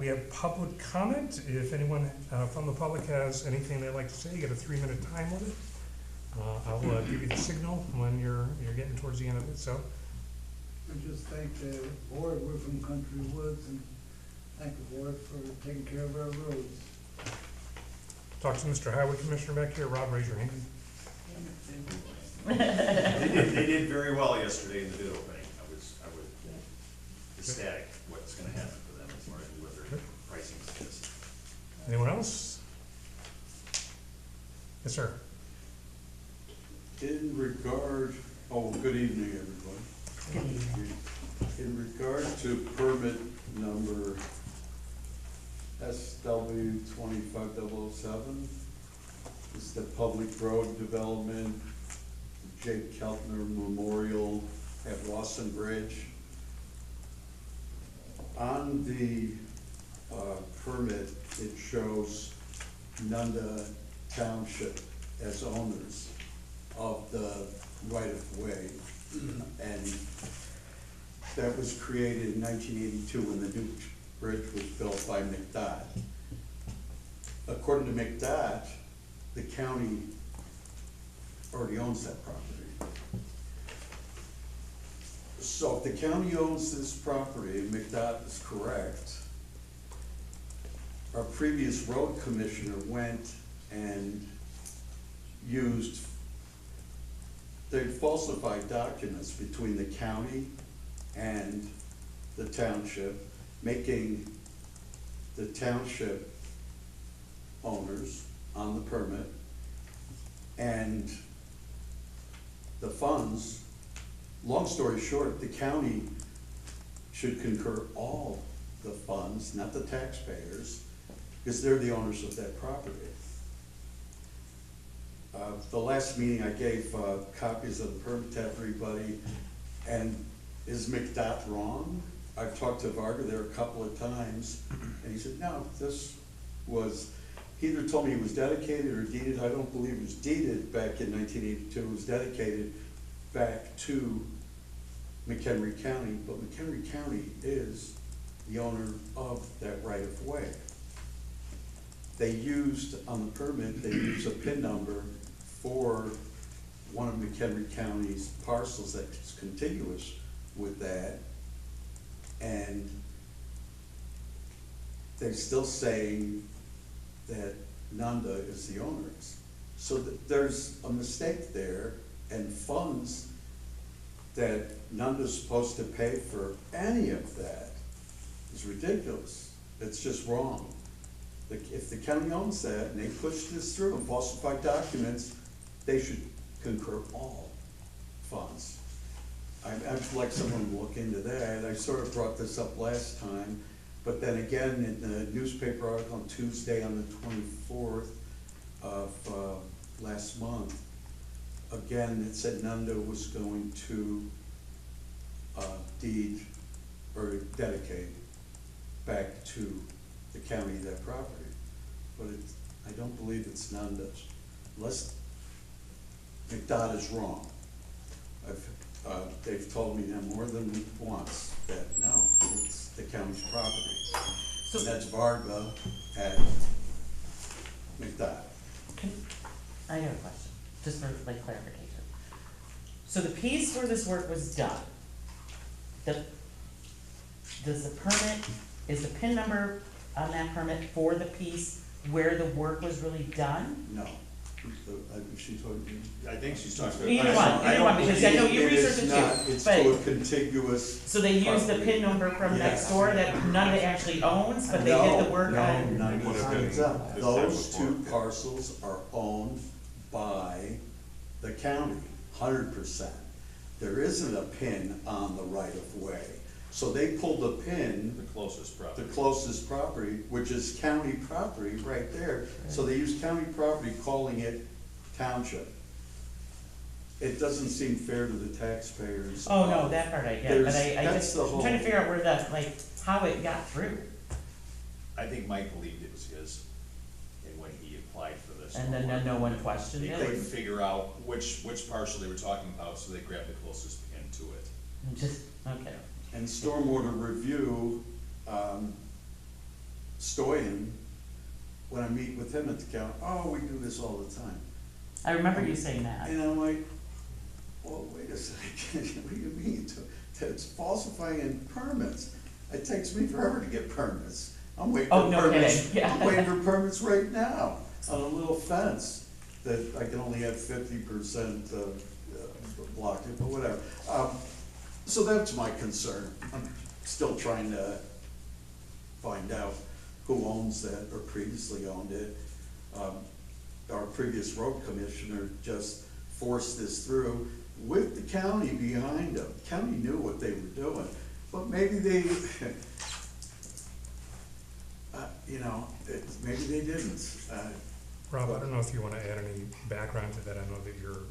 We have public comment. If anyone from the public has anything they'd like to say, you get a 3-minute time limit. I'll give you the signal when you're getting towards the end of it. So, I just thank the board. We're from Country Woods, and thank the board for taking care of our roads. talk to Mr. Highway Commissioner back here. Rob, raise your hand. They did very well yesterday in the bid opening. I was ecstatic what's gonna happen for them as far as what their pricing is. Anyone else? Yes, sir. In regard, good evening, everyone. In regard to permit number SW 25007, this is the public road development, Jake Keltner Memorial at Lawson Bridge. On the permit, it shows Nunda Township as owners of the right-of-way. And that was created in 1982 when the new bridge was built by McDott. According to McDott, the county already owns that property. So if the county owns this property, and McDott is correct, our previous road commissioner went and they falsified documents between the county and the township, making the township owners on the permit, and the funds, long story short, the county should concur all the funds, not the taxpayers, because they're the owners of that property. The last meeting I gave copies of the permit to everybody, and is McDott wrong? I've talked to Varga there a couple of times, and he said, no, this was, he either told me it was dedicated or deeded. I don't believe it was deeded back in 1982. It was dedicated back to McHenry County, but McHenry County is the owner of that right-of-way. They used, on the permit, they used a PIN number for one of McHenry County's parcels that's contiguous with that, and they're still saying that Nunda is the owners. So there's a mistake there, and funds that Nunda's supposed to pay for any of that is ridiculous. It's just wrong. If the county owns that and they push this through and falsify documents, they should concur all funds. I'd like someone to look into that. I sort of brought this up last time, but then again, in the newspaper article on Tuesday on the 24th of last month, again, it said Nunda was going to deed or dedicate back to the county that property. But I don't believe it's Nunda's, unless McDott is wrong. They've told me that more than once, that no, it's the county's property. So that's Varga at McDott. I have a question, just for like clarification. So the piece where this work was done, is the PIN number on that permit for the piece where the work was really done? No. She told you. I think she's talking about. Either one, because I know you researched it too. It's to a contiguous. So they used the PIN number from next door that Nunda actually owns, but they did the work on? No, those two parcels are owned by the county, 100%. There isn't a PIN on the right-of-way. So they pulled a PIN. The closest property. Which is county property right there. So they use county property, calling it township. It doesn't seem fair to the taxpayers. Oh, no, that part I get, but I'm trying to figure out where how it got through. I think Mike believed it was his, and when he applied for this. And then no one questioned They it? couldn't figure out which parcel they were talking about, so they grabbed the closest pin to it. Okay. And stormwater review, Stoyan, when I meet with him at the county, oh, we do this all the time. I remember you saying that. And I'm like, well, wait a second, what do you mean? It's falsifying permits. It takes me forever to get permits. I'm waiting Oh, for no permits. kidding. Yeah. I'm waiting for permits right now on a little fence that I can only have 50% blocked, but whatever. So that's my concern. I'm still trying to find out who owns that or previously owned it. Our previous road commissioner just forced this through with the county behind them. The county knew what they were doing, but maybe they, maybe they didn't. Rob, I don't know if you wanna add any background to that, I know that you're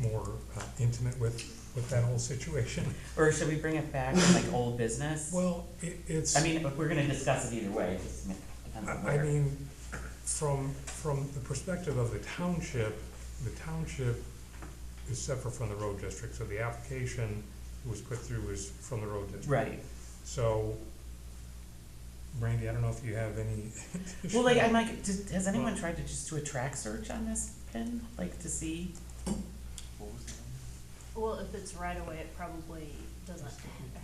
more intimate with that whole situation. Or should we bring it back to like old business? Well, it's. I mean, we're gonna discuss it either way, it just depends on I where. mean, from the perspective of the township is separate from the road district, so the application was put through is from the road district. Right. So, Brandy, I don't know if you have any. Well, like, I'm like, has anyone tried to just do a track search on this pin, like to see? Well, if it's right away, it probably doesn't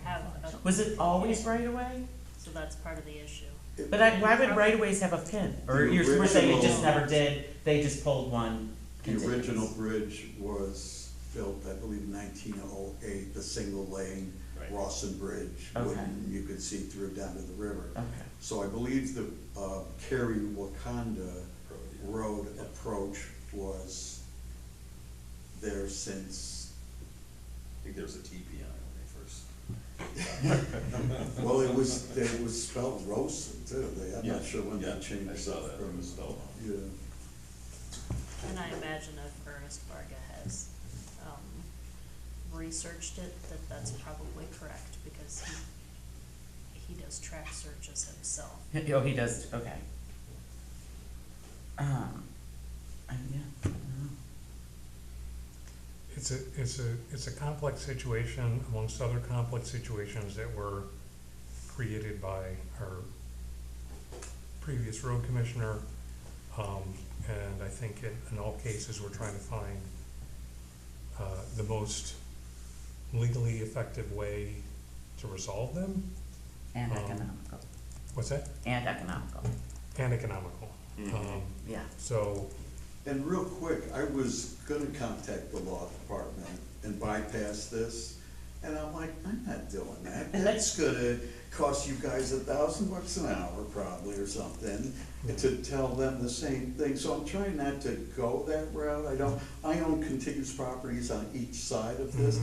have a. Was it always right away? So that's part of the issue. But why would right-of-ways have a pin? Or we're saying it just never did, they just pulled one The contiguous? original bridge was built, I believe, in 1908, the single lane Right. Rawson Bridge, Okay. when you could see through down to the river. Okay, So I believe the Cary Wakanda Road approach was there since, I think there was a TP on it when they first. well, it was spelled Rosen too. I'm not Yeah, sure when they yeah, changed I it. saw that, it from- was spelled wrong. Yeah. And I imagine if Ernest Varga has, researched it, that's probably correct, because he does track searches himself. oh, he does, okay. Yeah, I don't know. It's a complex situation amongst other complex situations that were created by our previous road commissioner. And I think in all cases, we're trying to find the most legally effective way to resolve them. And economical, What's that? and economical, And economical. yeah. So, And real quick, I was gonna contact the law department and bypass this, and I'm like, I'm not doing that. That's gonna cost you guys $1,000 an hour probably or something, to tell them the same thing. So I'm trying not to go that route. I own contiguous properties on each side of this.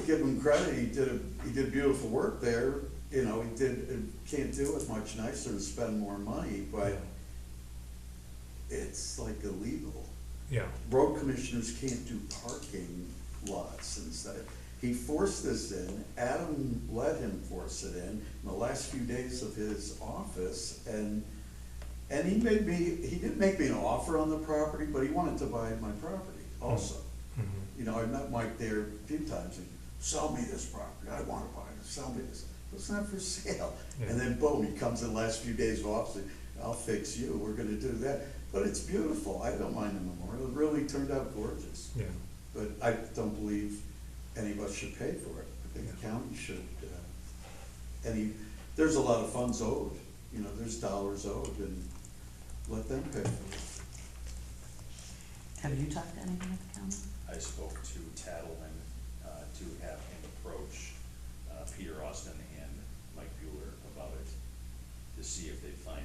Give him credit, he did beautiful work there, can't do it much nicer and spend more money, but it's like illegal. yeah, Road commissioners can't do parking lots and stuff. He forced this in, Adam let him force it in the last few days of his office, and he didn't make me an offer on the property, but he wanted to buy my property also. I met Mike there a few times, and sell me this property, I wanna buy it, sell me this. It's not for sale. Yeah. And then boom, he comes in the last few days of office, and I'll fix you, we're gonna do that. But it's beautiful, I don't mind the memorial, it really turned out gorgeous. yeah. But I don't believe any of us should pay for it. I think the county should, there's a lot of funds owed, there's dollars owed, and let them pay for it. Have you talked to anything at the county? I spoke to Tattleman, to have him approach, Peter Austin and Mike Bueller about it, to see if they find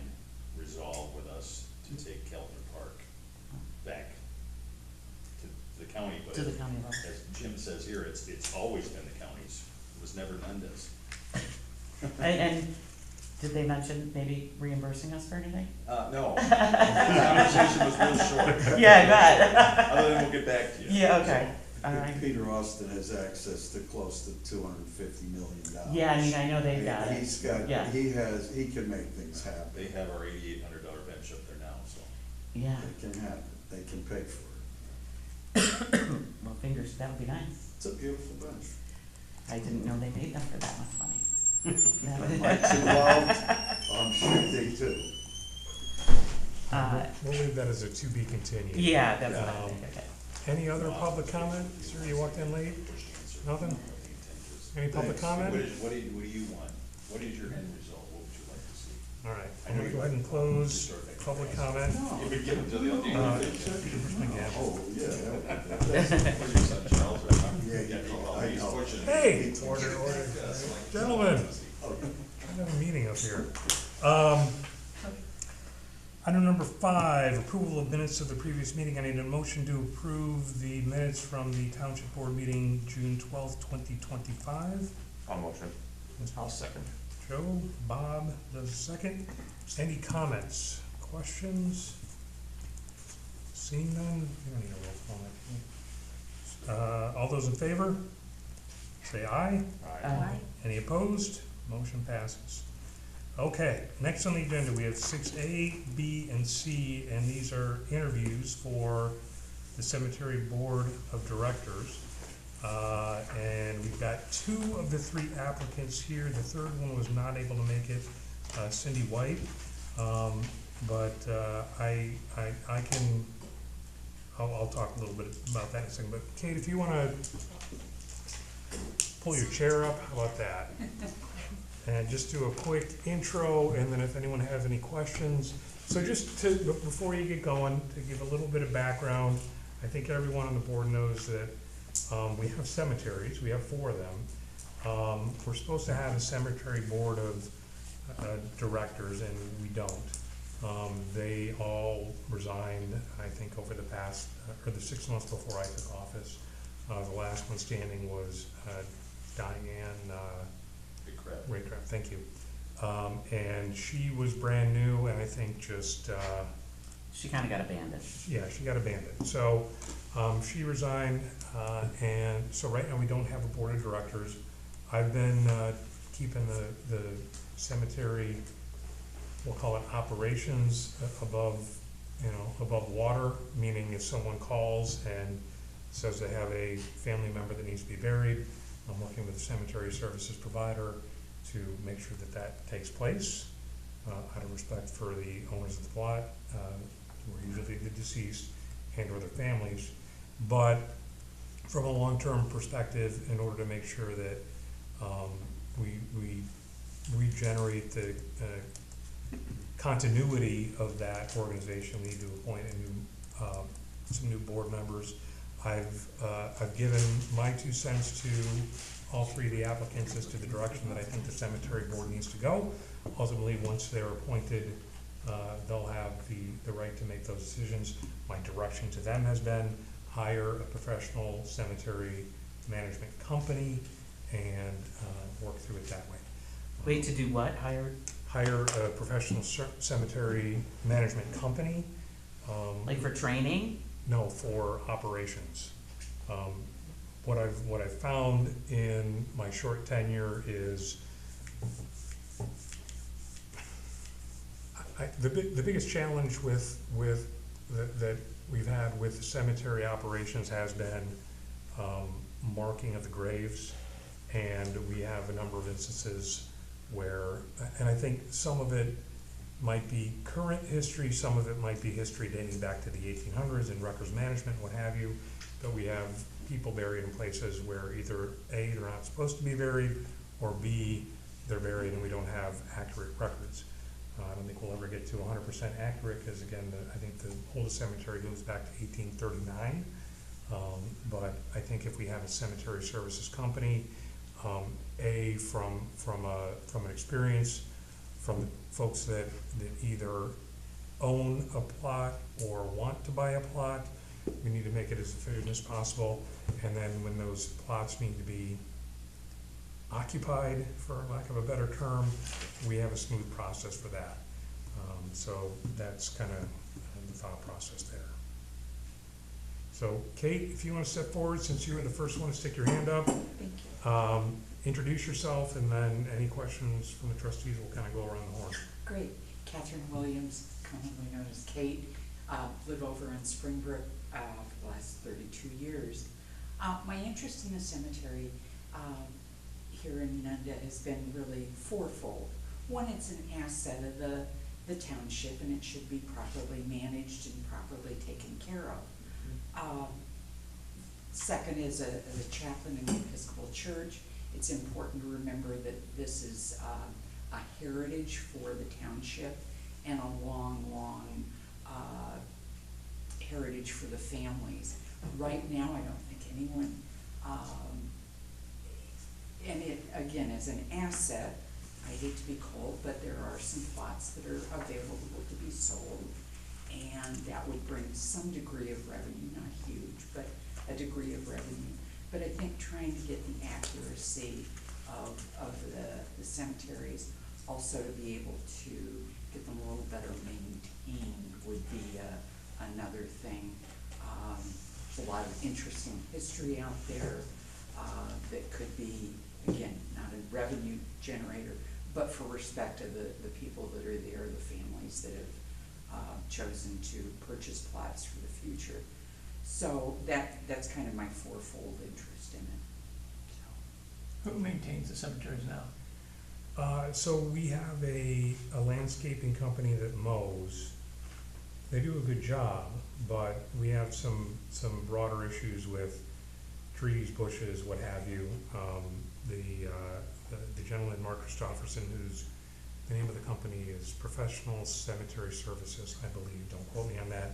resolve with us to take Keltner Park back to the county, but To the county level. as Jim says here, it's always been the county's, it was never Nunda's. And did they mention maybe reimbursing us for anything? No, the conversation was real short. Yeah, I bet. Other than we'll get back to you. Yeah, okay, all right. Peter Austin has access to close to $250 million. Yeah, I mean, I know they've got it. He's got, Yeah. he can make things They happen. have our $8,800 bench up there now, so. Yeah, It can happen, they can pay for it. well, fingers, that would be nice. It's a beautiful bench. I didn't know they made them for that much money. Mike's involved, shifting too. We'll leave that as a to be continued. Yeah, that's what I Um, think, okay. Any other public comment? Sir, you walked in late? Nothing? Any public Thanks. comment? What do you want? What is your end result? What would you like to see? All right, I'm gonna go ahead and close public comment. You would give them to the other. Again. Oh, yeah. I know. Hey, order. Gentlemen, I have a meeting up here. Item number 5, approval of minutes of the previous meeting. I need a motion to approve the minutes from the Township Board meeting, June 12th, 2025. I'll motion. I'll second. Joe, Bob does a second. Any comments, questions? Seeing none, you don't need a roll call. All those in favor, say aye. Aye. Any opposed? Motion passes. Okay, next on the agenda, we have 6A, B, and C, and these are interviews for the Cemetery Board of Directors. And we've got 2 of the 3 applicants here. The third one was not able to make it, Cindy White. But I can, I'll talk a little bit about that in a second. But Kate, if you wanna pull your chair up, how about that? And just do a quick intro, and then if anyone has any questions. So just to, before you get going, to give a little bit of background, I think everyone on the board knows that we have cemeteries, we have 4 of them. We're supposed to have a cemetery board of directors, and we don't. They all resigned, I think, over the past, or the 6 months before I took office. The last one standing was Diane Raycraft, thank you. And she was brand new, and I think just, She kinda got abandoned. yeah, she got abandoned. So, she resigned, and so right now we don't have a board of directors. I've been, keeping the cemetery, we'll call it operations, above water, meaning if someone calls and says they have a family member that needs to be buried, I'm working with the cemetery services provider to make sure that that takes place, out of respect for the owners of the plot, who are usually the deceased and or their families. But from a long-term perspective, in order to make sure that we regenerate the continuity of that organization, we need to appoint some new board members. I've given my 2 cents to all 3 of the applicants as to the direction that I think the cemetery board needs to go. Ultimately, once they're appointed, they'll have the right to make those decisions. My direction to them has been hire a professional cemetery management company and work through it that way. Wait, to do what? Hire a professional cemetery management company. Like for training? No, for operations. What I've found in my short tenure is the biggest challenge that we've had with cemetery operations has been marking of the graves, and we have a number of instances where, and I think some of it might be current history, some of it might be history dating back to the 1800s in records management, what have you, but we have people buried in places where either A, they're not supposed to be buried, or B, they're buried and we don't have accurate records. I don't think we'll ever get to 100% accurate, because again, I think the oldest cemetery goes back to 1839. But I think if we have a cemetery services company, A, from an experience, from the folks that either own a plot or want to buy a plot, we need to make it as efficient as possible. And then when those plots need to be occupied, for lack of a better term, we have a smooth process for that. So that's kind of the thought process there. So Kate, if you want to step forward, since you were the first one to stick your hand up. Thank you. Introduce yourself, and then any questions from the trustees will kind of go around the horn. Great. Catherine Williams, commonly known as Kate, live over in Springbrook for the last 32 years. My interest in the cemetery, here in Nunda has been really fourfold. One, it's an asset of the township, and it should be properly managed and properly taken care of. Second, as a chaplain in the Episcopal Church, it's important to remember that this is a heritage for the township and a long, long heritage for the families. Right now, I don't think anyone, and it, again, as an asset, I hate to be cold, but there are some plots that are available to be sold, and that would bring some degree of revenue, not huge, but a degree of revenue. But I think trying to get the accuracy of the cemeteries, also to be able to get them a little better maintained would be another thing. There's a lot of interesting history out there that could be, again, not a revenue generator, but for respect of the people that are there, the families that have chosen to purchase plots for the future. So that's kind of my fourfold interest in it. Who maintains the cemeteries now? So we have a landscaping company that mows. They do a good job, but we have some broader issues with trees, bushes, what have you. The gentleman, Mark Christopherson, who's, the name of the company is Professional Cemetery Services, I believe, don't quote me on that,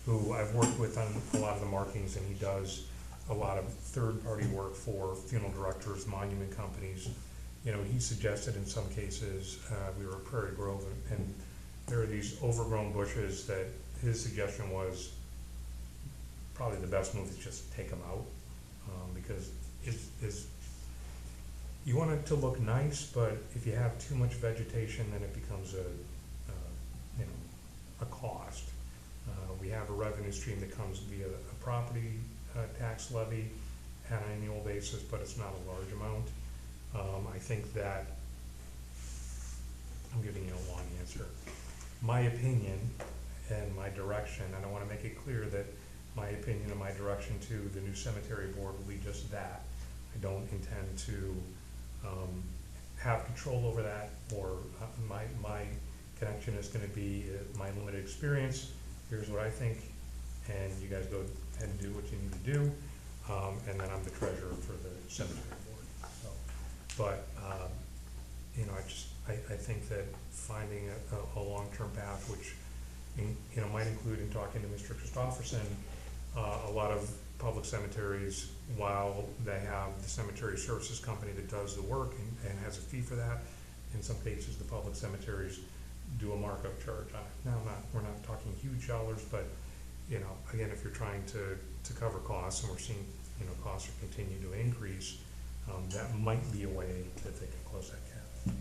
who I've worked with on a lot of the markings, and he does a lot of third-party work for funeral directors, monument companies. You know, he suggested in some cases, we were at Prairie Grove, and there are these overgrown bushes that his suggestion was probably the best move is just take them out, because you want it to look nice, but if you have too much vegetation, then it becomes a cost. We have a revenue stream that comes via a property tax levy on an annual basis, but it's not a large amount. I think that, I'm giving you a long answer. My opinion and my direction, and I want to make it clear that my opinion and my direction to the new cemetery board will be just that. I don't intend to have control over that, or my connection is going to be my limited experience. Here's what I think, and you guys go ahead and do what you need to do, and then I'm the treasurer for the cemetery board. So, but I think that finding a long-term path, which might include in talking to Mr. Christopherson, a lot of public cemeteries, while they have the cemetery services company that does the work and has a fee for that, in some cases the public cemeteries do a markup charge on it. Now, we're not talking huge dollars, but again, if you're trying to cover costs, and we're seeing costs are continue to increase, that might be a way that they can close that gap.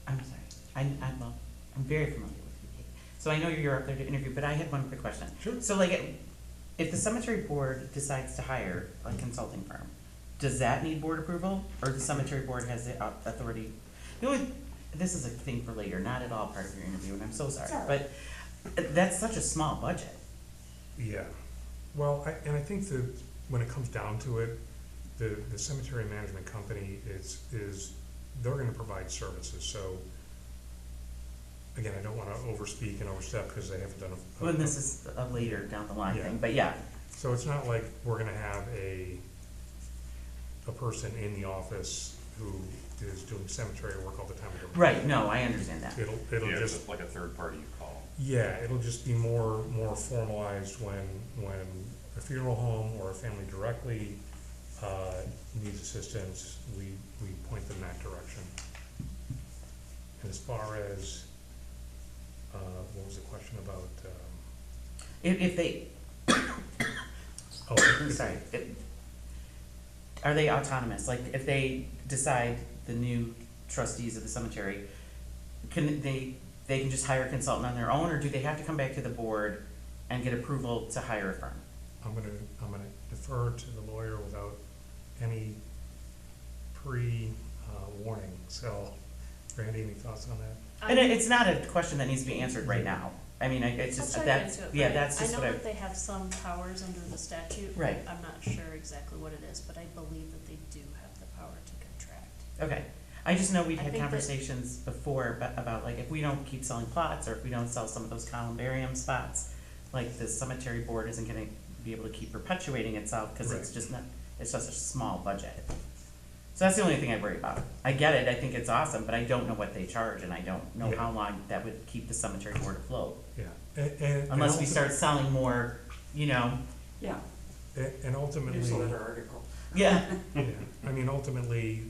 I'm sorry, I'm very familiar with you, Kate. So I know you're up there to interview, but I had one quick question. Sure. So if the cemetery board decides to hire a consulting firm, does that need board approval, or the cemetery board has the authority? This is a thing for later, not at all part of your interview, and I'm so sorry, but that's such a small budget. Yeah, well, I think that when it comes down to it, the cemetery management company they're gonna provide services, so, again, I don't wanna overspeak and overstep, because they haven't done Well, this is a later down the line Yeah. thing, but yeah. So it's not like we're gonna have a person in the office who is doing cemetery work all the time. Right, no, I understand that. It'll Yeah, just, it's like a third party you call. yeah, it'll just be more formalized when a funeral home or a family directly needs assistance, we point them that direction. And as far as, what was the question about, If they, oh, I'm sorry, are they autonomous? Like, if they decide, the new trustees of the cemetery, they can just hire a consultant on their own, or do they have to come back to the board and get approval to hire a firm? I'm gonna defer to the lawyer without any warning, so, Randy, any thoughts on that? And it's not a question that needs to be answered right now. I mean, it's I'll just, check that's, into it, yeah, but that's just what I I. know that they have some powers under the statute. Right. I'm not sure exactly what it is, but I believe that they do have the power to contract. Okay, I just know we've I had think that- conversations before about like, if we don't keep selling plots, or if we don't sell some of those columbarium spots, like the cemetery board isn't gonna be able to keep perpetuating itself, cause it's Right. just not, it's just a small budget. So that's the only thing I worry about. I get it, I think it's awesome, but I don't know what they charge, and I don't know Yeah. how long that would keep the cemetery board afloat. Yeah, and Unless we start selling more, you know, Yeah, And ultimately. Newsletter article. yeah, Yeah, I mean, ultimately,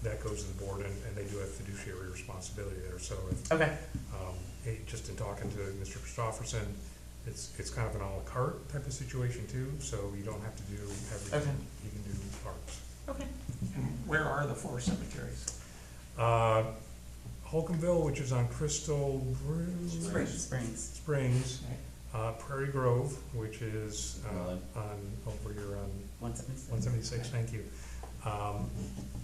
that goes to the board, and they do have fiduciary responsibility there, so if, okay, just in talking to Mr. Christopherson, it's kind of an à la carte type of situation too, so you don't have to do everything, Okay. you can do parts. okay. And where are the 4 cemeteries? Holcombville, which is on Crystal Springs. Springs, Okay. Prairie Grove, which is, Well, over here on 176. 176, thank you.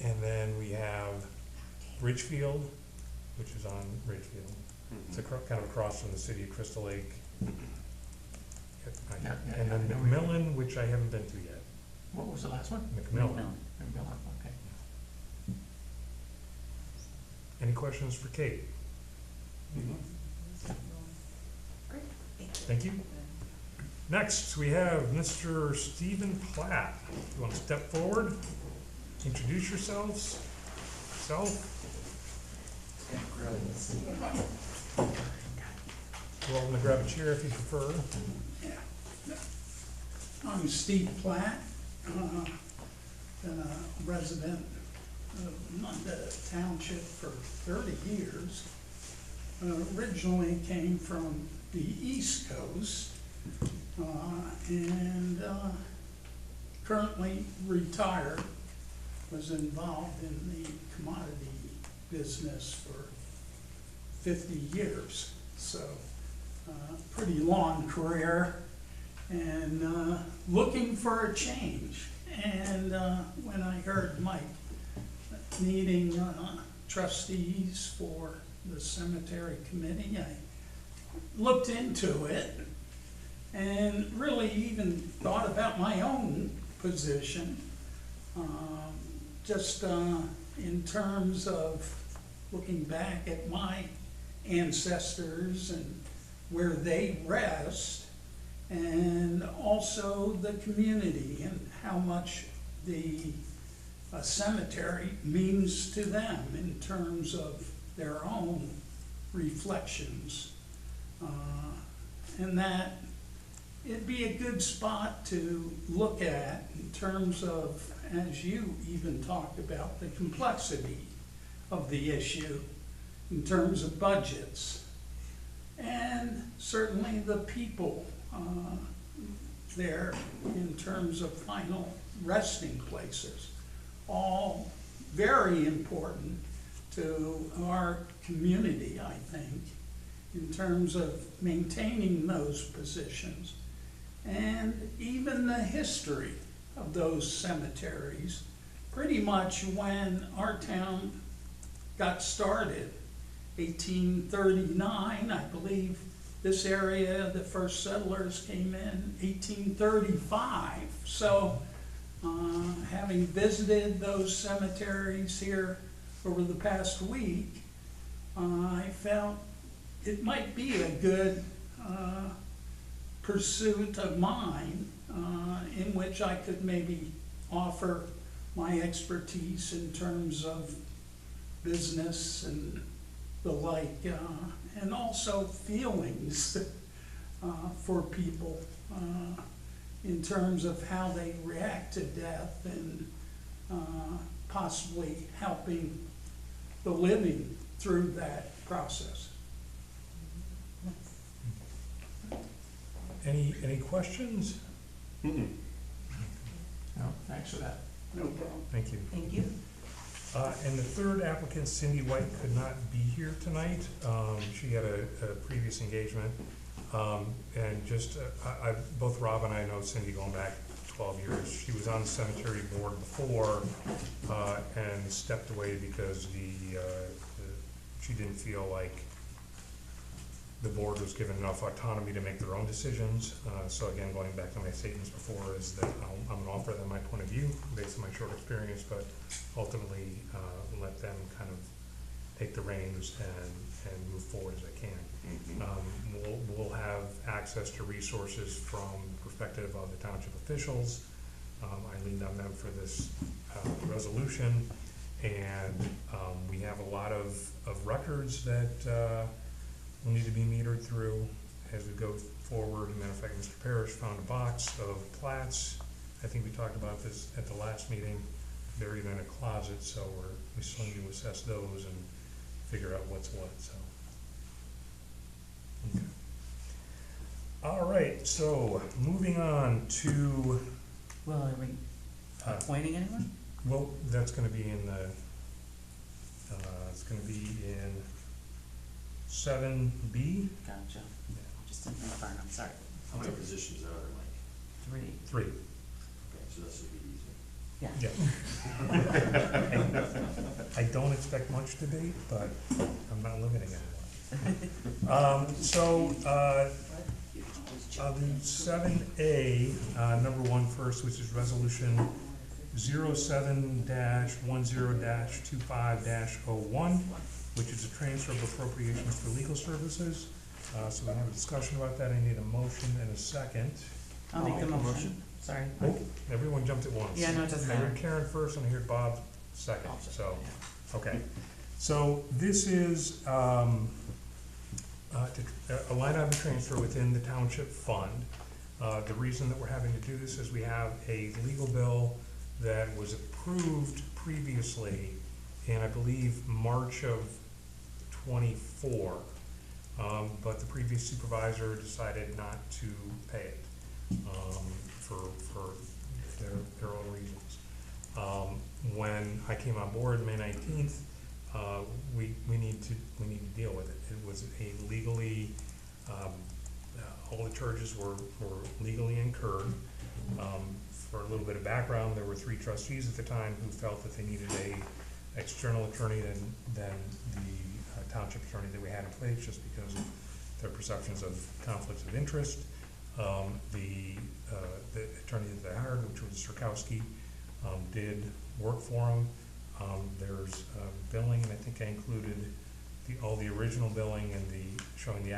And then we have Ridgefield, which is on Ridgefield. It's kind of across from the city of Crystal Lake. Yeah, yeah, And then yeah, I know. McMillan, which I haven't been to yet. What was the last one? McMillan. No. Miller, okay. Any questions for Kate? Thank you. Next, we have Mr. Stephen Platt. You want to step forward? Introduce yourselves. Self. You're welcome to grab a chair if you prefer. I'm Steve Platt, been a resident of Nunda Township for 30 years. Originally came from the East Coast, and currently retired. Was involved in the commodity business for 50 years, so pretty long career, and looking for a change. And when I heard Mike needing trustees for the cemetery committee, I looked into it and really even thought about my own position, just in terms of looking back at my ancestors and where they rest, and also the community and how much the cemetery means to them in terms of their own reflections. And that it'd be a good spot to look at in terms of, as you even talked about, the complexity of the issue in terms of budgets. And certainly the people there in terms of final resting places. All very important to our community, I think, in terms of maintaining those positions. And even the history of those cemeteries, pretty much when our town got started, 1839, I believe this area, the first settlers came in 1835. So having visited those cemeteries here over the past week, I felt it might be a good pursuit of mine in which I could maybe offer my expertise in terms of business and the like, and also feelings for people in terms of how they react to death, and possibly helping the living through that process. Any questions? No, thanks for that. No problem. Thank you. Thank you. And the third applicant, Cindy White, could not be here tonight. She had a previous engagement. And just, both Rob and I know Cindy going back 12 years. She was on the cemetery board before, and stepped away because she didn't feel like the board was given enough autonomy to make their own decisions. So again, going back to my statements before, is that I'm gonna offer them my point of view based on my short experience, but ultimately, let them kind of take the reins and move forward as I can. We'll have access to resources from the perspective of the township officials. I leaned on them for this resolution, and we have a lot of records that will need to be metered through as we go forward. As a matter of fact, Mr. Parrish found a box of plats. I think we talked about this at the last meeting, buried in a closet, so we still need to assess those and figure out what's what, so. Okay. All right, so moving on to, Well, are we appointing anyone? well, that's gonna be in the, it's gonna be in 7B. Gotcha. Just didn't think Barnum, sorry. How many positions are there, Mike? 3. 3. Okay, so this would be easy. Yeah. Yeah. I don't expect much debate, but I'm not limiting anyone. The 7A, number 1 first, which is resolution 07-10-25-01, which is a transfer of appropriations for legal services. So we have a discussion about that. I need a motion and a second. I'll make the motion. Sorry. Oh, everyone jumped at once. Yeah, no, it doesn't I heard matter. Karen first and I heard Bob second, so, okay. So this is, a line item transfer within the township fund. The reason that we're having to do this is we have a legal bill that was approved previously in, I believe, March of '24. But the previous supervisor decided not to pay it, for their own reasons. When I came on board May 19th, we need to deal with it. It was a legally, all the charges were legally incurred. For a little bit of background, there were 3 trustees at the time who felt that they needed a external attorney than the township attorney that we had in place, just because of their perceptions of conflicts of interest. The attorney that they hired, which was Sirkowski, did work for them. There's billing, and I think I included all the original billing and showing the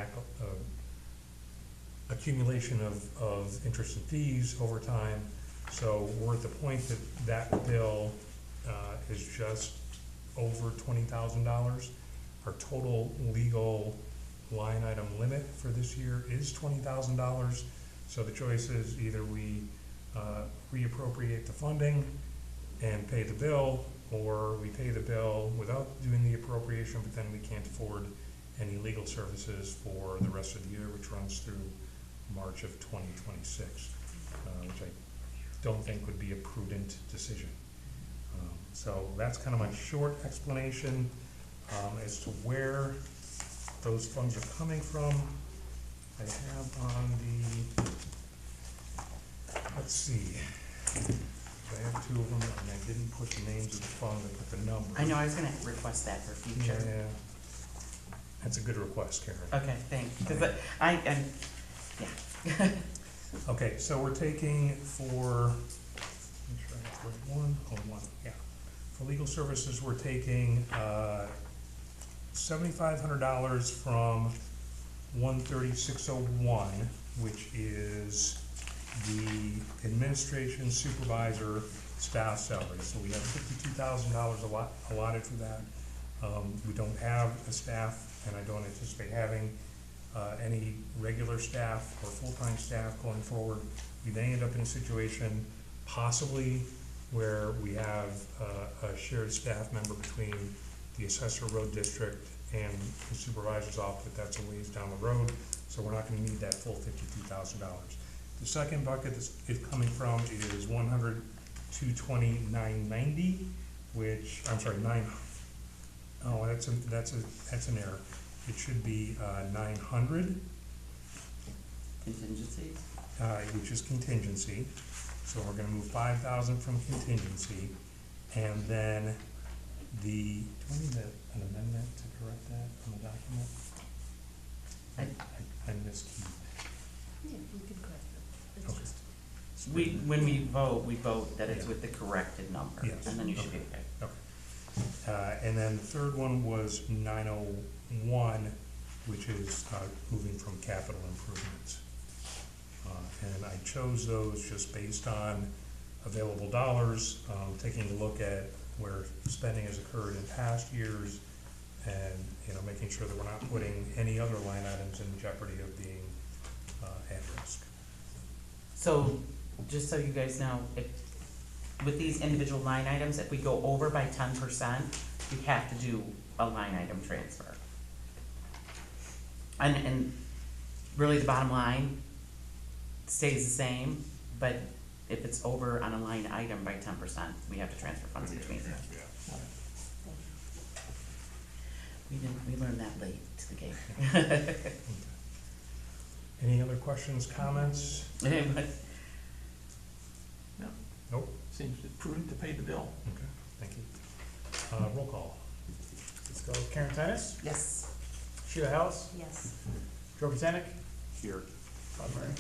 accumulation of interest and fees over time. So we're at the point that bill is just over $20,000. Our total legal line item limit for this year is $20,000. So the choice is either we reappropriate the funding and pay the bill, or we pay the bill without doing the appropriation, but then we can't afford any legal services for the rest of the year, which runs through March of 2026, which I don't think would be a prudent decision. So that's kind of my short explanation as to where those funds are coming from. I have on the, let's see, I have 2 of them, and I didn't put the names of the funds, I put the numbers. I know, I was gonna request that for future. Yeah, that's a good request, Karen. Okay, thanks, because yeah. Okay, so we're taking for, make sure I have the right one, yeah. For legal services, we're taking $7,500 from 13601, which is the administration supervisor staff salary. So we have $52,000 allotted for that. We don't have a staff, and I don't anticipate having any regular staff or full-time staff going forward. We may end up in a situation possibly where we have a shared staff member between the assessor road district and the supervisor's office, but that's a ways down the road, so we're not gonna need that full $52,000. The second bucket is coming from is 100-220-990, which, I'm sorry, that's an error. It should be 900. Contingencies? Which is contingency. So we're gonna move 5,000 from contingency, and then do we need an amendment to correct that on the document? when we vote that it's with the corrected number, Yes. and then you should be okay. And then the third one was 901, which is moving from capital improvements. And I chose those just based on available dollars, taking a look at where spending has occurred in past years, and, making sure that we're not putting any other line items in jeopardy of being at risk. So, just so you guys know, with these individual line items, if we go over by 10%, you have to do a line item transfer. And really the bottom line stays the same, but if it's over on a line item by 10%, we have to transfer funds between. We learned that late to the game. Any other questions, comments? But No, Nope. seems prudent to pay the bill. Okay, thank you. Roll call. Let's go with Karen Titus, yes. Sheila House, Yes. Joe Botanic, Here. Bob Murray.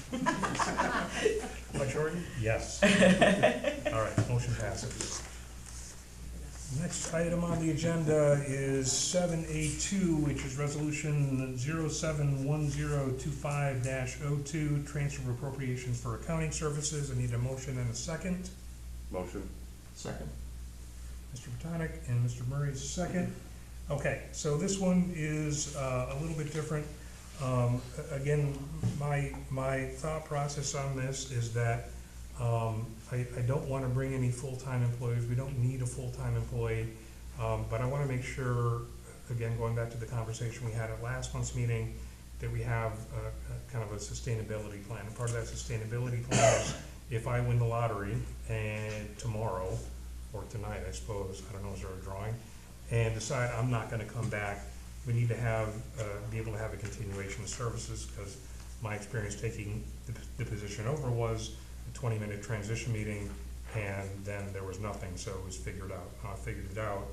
Bud Jordan, Yes. All right, motion passes. Next item on the agenda is 7A2, which is resolution 071025-02, transfer of appropriations for accounting services. I need a motion and a second. Motion. Second. Mr. Botanic and Mr. Murray is second. Okay, so this one is a little bit different. Again, my thought process on this is that I don't want to bring any full-time employees. We don't need a full-time employee, but I want to make sure, again, going back to the conversation we had at last month's meeting, that we have a kind of a sustainability plan. And part of that sustainability plan is if I win the lottery and tomorrow, or tonight, I suppose, I don't know, is there a drawing, and decide I'm not gonna come back, we need to have, be able to have a continuation of services, because my experience taking the position over was a 20-minute transition meeting, and then there was nothing, so it was figured out, I figured it out.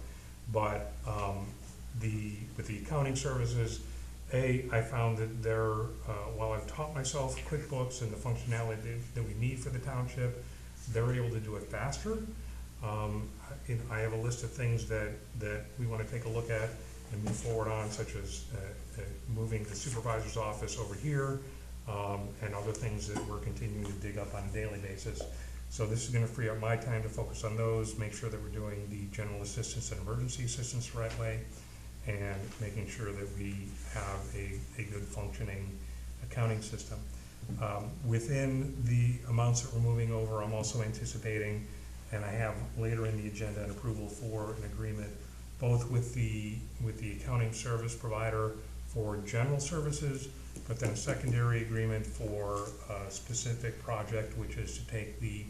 But with the accounting services, I found that while I've taught myself QuickBooks and the functionality that we need for the township, they're able to do it faster. I have a list of things that we want to take a look at and move forward on, such as moving the supervisor's office over here, and other things that we're continuing to dig up on a daily basis. So this is going to free up my time to focus on those, make sure that we're doing the general assistance and emergency assistance the right way, and making sure that we have a good functioning accounting system. Within the amounts that we're moving over, I'm also anticipating, and I have later in the agenda, an approval for an agreement both with the accounting service provider for general services, but then a secondary agreement for a specific project, which is to take the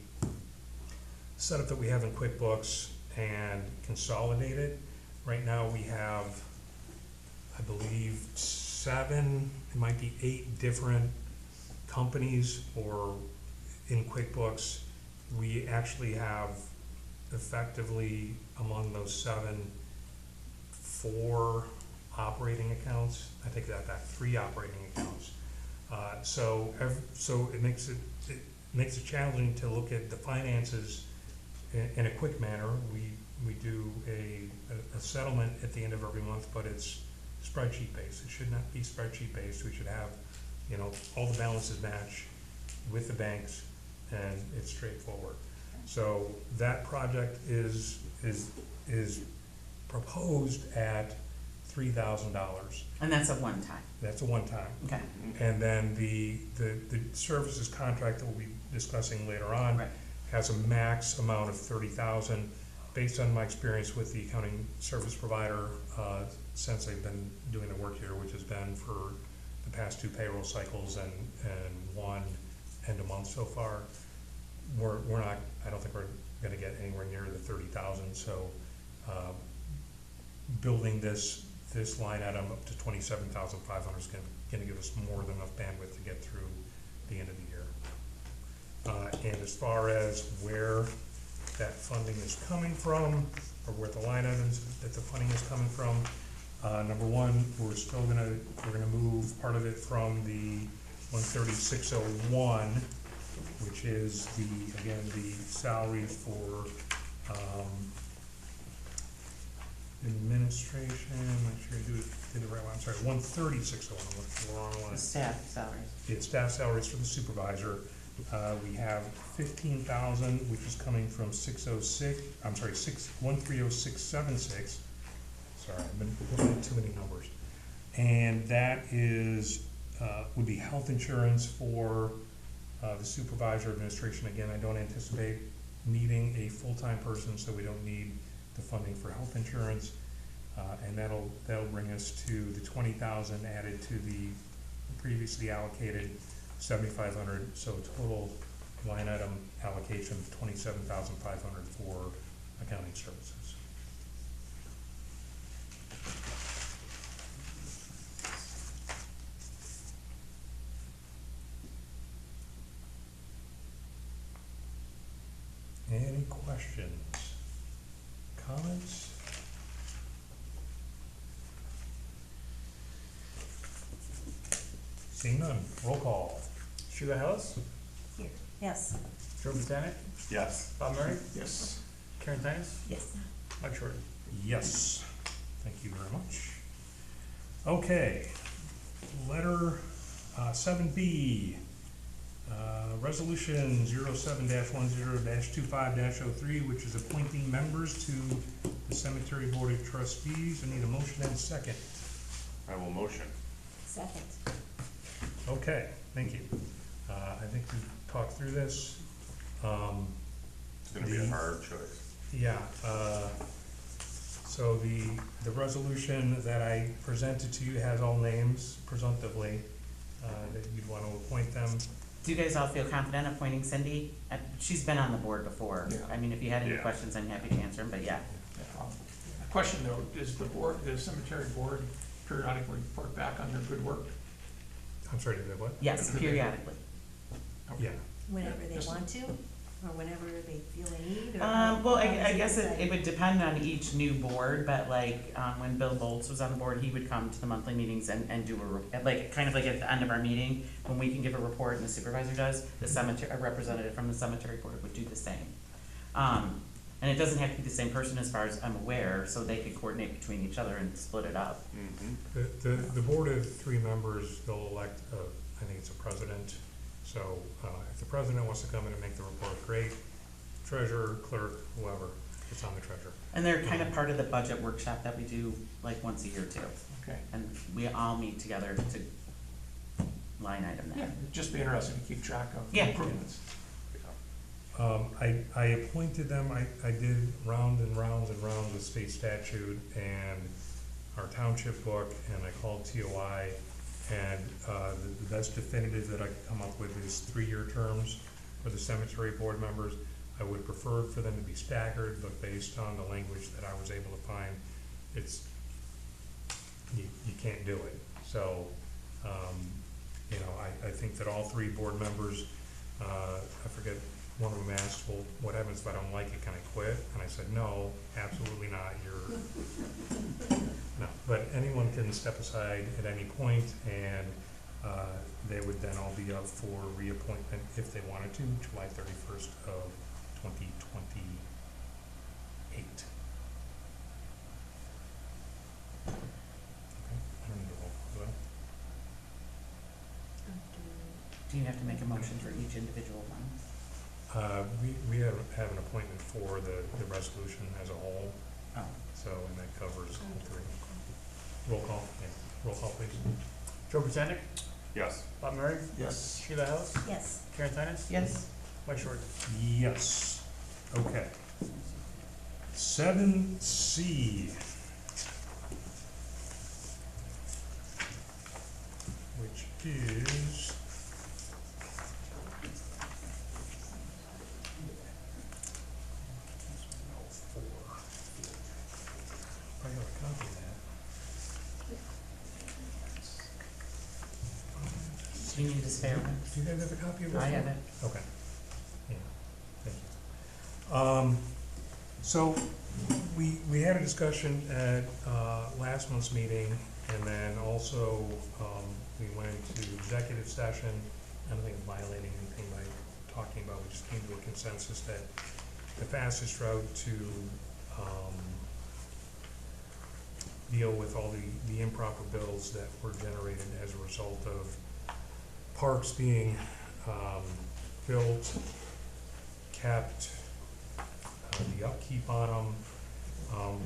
setup that we have in QuickBooks and consolidate it. Right now we have, I believe, 7, it might be 8 different companies or in QuickBooks. We actually have effectively among those 7, 4 operating accounts. I take that back, 3 operating accounts. So it makes it challenging to look at the finances in a quick manner. We do a settlement at the end of every month, but it's spreadsheet based. It should not be spreadsheet based. We should have, all the balances match with the banks, and it's straightforward. So that project is proposed at $3,000. And that's a one-time, That's a one-time. okay, And then the services contract that we'll be discussing later on right. has a max amount of $30,000. Based on my experience with the accounting service provider, since I've been doing the work here, which has been for the past 2 payroll cycles and 1 end of month so far, we're not, I don't think we're gonna get anywhere near the 30,000. So building this line item up to 27,500 is gonna give us more than enough bandwidth to get through the end of the year. And as far as where that funding is coming from, or where the line items that the funding is coming from, number one, we're gonna move part of it from the 13601 which is again, the salaries for, administration, make sure you did the right one, I'm sorry, 13601, I'm looking for the wrong one. The staff salaries. It's staff salaries for the supervisor. We have 15,000, which is coming from 606, I'm sorry, 130676. Sorry, I've been looking at too many numbers. And that is, would be health insurance for the supervisor administration. Again, I don't anticipate needing a full-time person, so we don't need the funding for health insurance. And that'll bring us to the 20,000 added to the previously allocated 7,500, so total line item allocation of 27,500 for accounting services. Any questions, comments? Seeing none, roll call. Sheila House, Here, yes. Joe Botanic, Yes. Bob Murray, Yes. Karen Titus, Yes. Mike Shorty. Yes, thank you very much. Okay, letter 7B, resolution 07-10-25-03, which is appointing members to the Cemetery Board of Trustees. I need a motion and a second. I will motion. Second. Okay, thank you. I think we talked through this. It's gonna be a hard choice. Yeah, so the resolution that I presented to you has all names presumptively, that you'd want to appoint them. Do you guys all feel confident appointing Cindy? She's been on the board before. Yeah. I mean, if you had any Yeah. questions, I'm happy to answer them, but yeah. Question though, is the cemetery board periodically report back on their good work? I'm sorry, did I what? Yes, periodically. Yeah, Whenever they want to, or whenever they feel they need, or? Well, how I is guess it decided? would depend on each new board, but like, when Bill Bolts was on the board, he would come to the monthly meetings and do like, kind of like at the end of our meeting, when we can give a report and the supervisor does, the cemetery, a representative from the cemetery board would do the same. And it doesn't have to be the same person as far as I'm aware, so they could coordinate between each other and split it up. Mm-hmm. the board of 3 members, they'll elect, I think it's a president. So, if the president wants to come in and make the report, great. Treasurer, clerk, whoever, it's on the treasurer. And they're kind of part of the budget workshop that we do like once a year too. Okay. And we all meet together to line item Yeah, that. it'd just be interesting to keep track of Yeah. improvements. I appointed them, I did rounds and rounds and rounds with state statute and our township book, and I called TOI, and the best definitive that I could come up with is 3-year terms for the cemetery board members. I would prefer for them to be staggered, but based on the language that I was able to find, it's, you can't do it. So, you know, I think that all 3 board members, I forget, one of them asked, well, what happens if I don't like it, can I quit? And I said, no, absolutely not, no, but anyone can step aside at any point, and they would then all be up for reappointment if they wanted to, July 31st of 2028. Okay, I don't need to roll, do I? Do you have to make a motion for each individual one? We have an appointment for the resolution as a whole, Oh, so, and that covers all 3. Roll call, yeah, roll call please. Joe Botanic, Yes. Bob Murray, Yes. Sheila House, Yes. Karen Titus, yes. Mike Shorty. Yes, okay. 7C. Which is. I got a copy of that. Do you need a spare one? Do you guys have a copy of this? I have one? it. Okay. Yeah, thank you. So, we had a discussion at, last month's meeting, and then also, we went into executive session. I don't think I'm violating anything by talking about, we just came to a consensus that the fastest route to, deal with all the improper bills that were generated as a result of parks being, built, kept, the upkeep on them.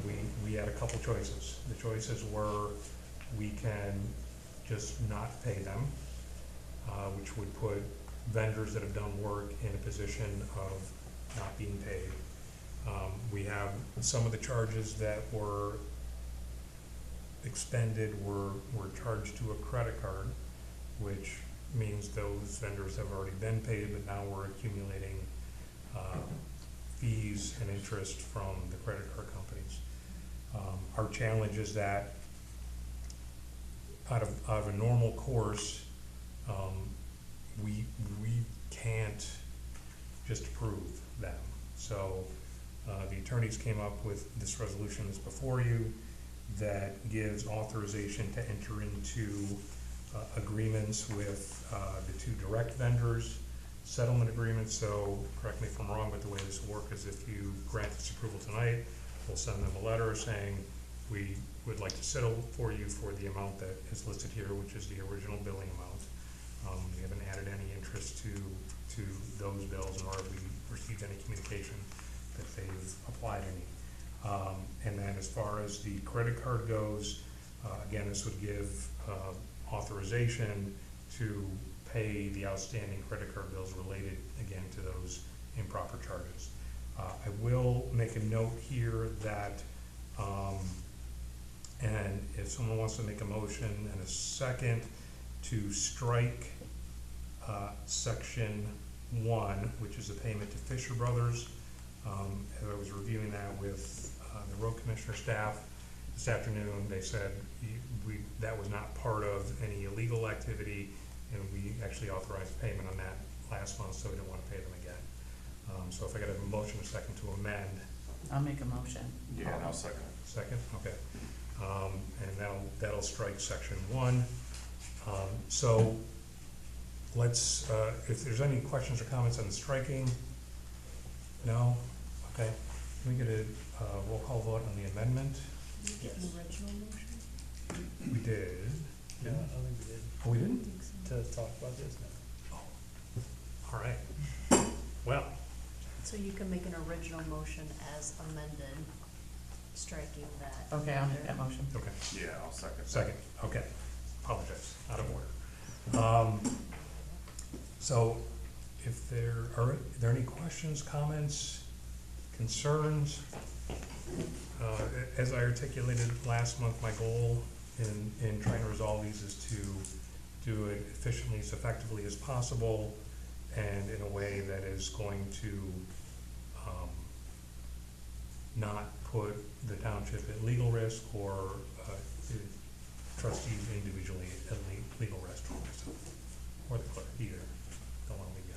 We had a couple choices. The choices were, we can just not pay them, which would put vendors that have done work in a position of not being paid. We have some of the charges that were expended were charged to a credit card, which means those vendors have already been paid, but now we're accumulating fees and interest from the credit card companies. Our challenge is that out of a normal course, we can't just approve them. So the attorneys came up with this resolution that's before you that gives authorization to enter into agreements with the two direct vendors, settlement agreements. So correct me if I'm wrong, but the way this will work is if you grant this approval tonight, we'll send them a letter saying we would like to settle for you for the amount that is listed here, which is the original billing amount. We haven't added any interest to those bills, nor have we received any communication that they've applied any. And then as far as the credit card goes, again, this would give authorization to pay the outstanding credit card bills related, again, to those improper charges. I will make a note here that, and if someone wants to make a motion and a second to strike section 1, which is the payment to Fisher Brothers. As I was reviewing that with the road commissioner staff this afternoon, they said that was not part of any illegal activity, and we actually authorized payment on that last month, so we don't want to pay them again. So if I got a motion, a second to amend. I'll make a motion. Yeah, and I'll second. Second, okay. And that'll strike section 1. So let's, if there's any questions or comments on the striking, no? Okay. Can we get a roll call vote on the amendment? Did you get an original motion? We did. No, I don't think we did, Oh, we I didn't? think so. to talk about this now. All right. Well, So you can make an original motion as amended, striking that. Okay, I'll make that motion. okay. Yeah, I'll second. Second, okay. Apologize, out of order. So if are there any questions, comments, concerns? As I articulated last month, my goal in trying to resolve these is to do it efficiently, as effectively as possible, and in a way that is going to not put the township at legal risk or the trustees individually at legal risk, or the clerk either. Don't want to leave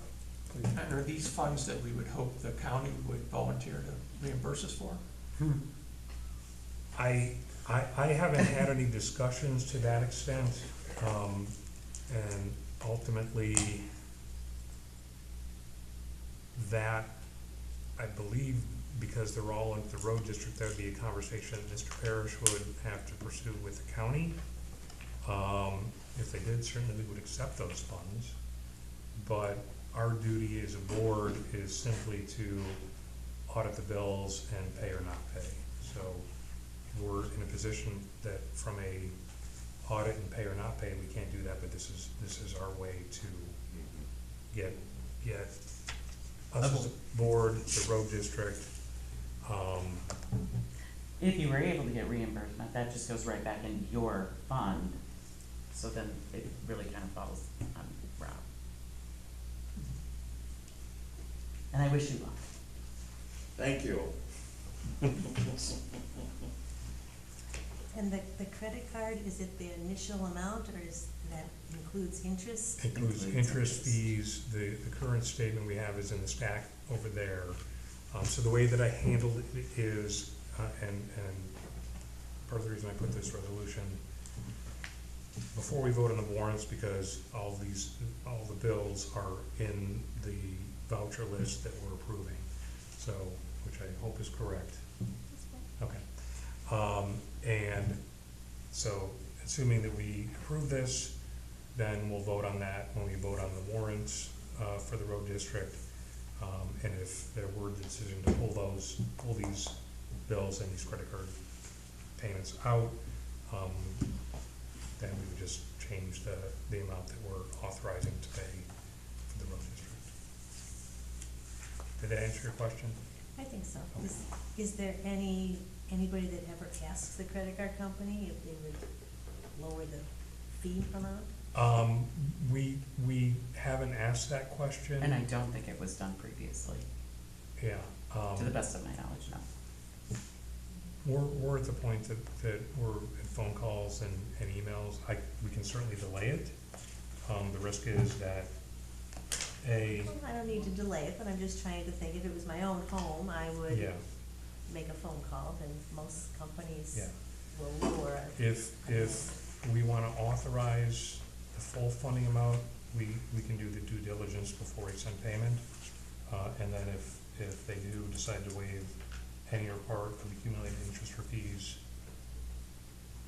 you out. And are these funds that we would hope the county would volunteer to reimburse us for? I haven't had any discussions to that extent, and ultimately, that, I believe, because they're all in the road district, there'd be a conversation that Mr. Parrish would have to pursue with the county. If they did, certainly we would accept those funds, but our duty as a board is simply to audit the bills and pay or not pay. So we're in a position that from a audit and pay or not pay, we can't do that, but this is our way to get us as a board, the road district. If you were able to get reimbursement, that just goes right back into your fund, so then it really kind of falls on Rob. And I wish you luck. Thank you. And the credit card, is it the initial amount, or is that includes interest? Includes interest, fees. The current statement we have is in the stack over there. So the way that I handled it is, and part of the reason I put this resolution before we vote on the warrants, because all the bills are in the voucher list that we're approving, so, which I hope is correct. Okay. And so, assuming that we approve this, then we'll vote on that when we vote on the warrants, for the road district. And if there were the decision to pull these bills and these credit card payments out, then we would just change the amount that we're authorizing to pay for the road district. Did that answer your question? I think so. Is there anybody that ever asks the credit card company if they would lower the fee amount? We haven't asked that question. And I don't think it was done previously, Yeah. to the best of my knowledge, no. We're at the point that we're at phone calls and emails. We can certainly delay it. The risk is that, Well, I don't need to delay it, but I'm just trying to think, if it was my own home, I would yeah, make a phone call, and most companies yeah. will lower. If we wanna authorize the full funding amount, we can do the due diligence before we send payment. And then if they do decide to waive any or part of the accumulated interest or fees,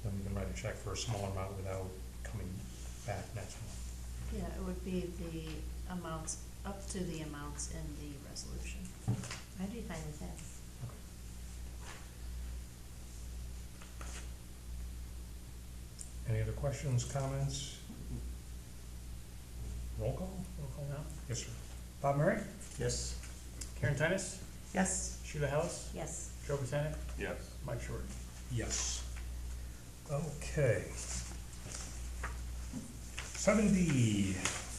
then we can write a check for a smaller amount without coming back next month. Yeah, it would be the amounts, up to the amounts in the resolution. I'd be fine with that. Any other questions, comments? Roll call? Roll call now. Yes, sir. Bob Murray, Yes. Karen Titus, Yes. Sheila House, Yes. Joe Botanic, Yes. Mike Short. Yes. Okay. 7D,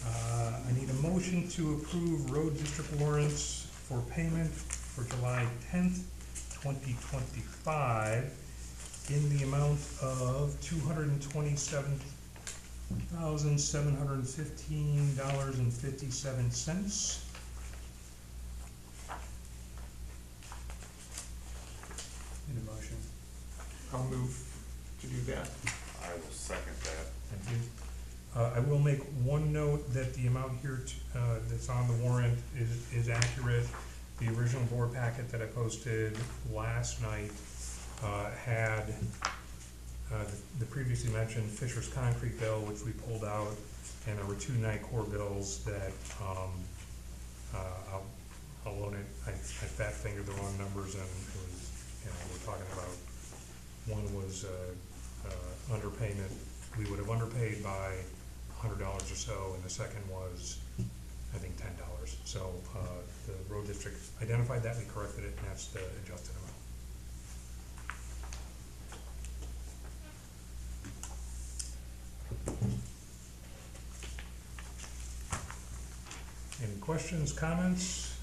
I need a motion to approve road district warrants for payment for July 10th, 2025 in the amount of $227,715.57. Need a motion. I'll move to do that. I will second that. Thank you. I will make one note that the amount here that's on the warrant is accurate. The original board packet that I posted last night had the previously mentioned Fisher's Concrete bill, which we pulled out, and there were two Nicor bills that I'll loan it. I fat fingered the wrong numbers, and it was, we're talking about, one was underpayment. We would have underpaid by $100 or so, and the second was, I think, $10. So the road district identified that, we corrected it, and that's the adjusted amount. Any questions, comments?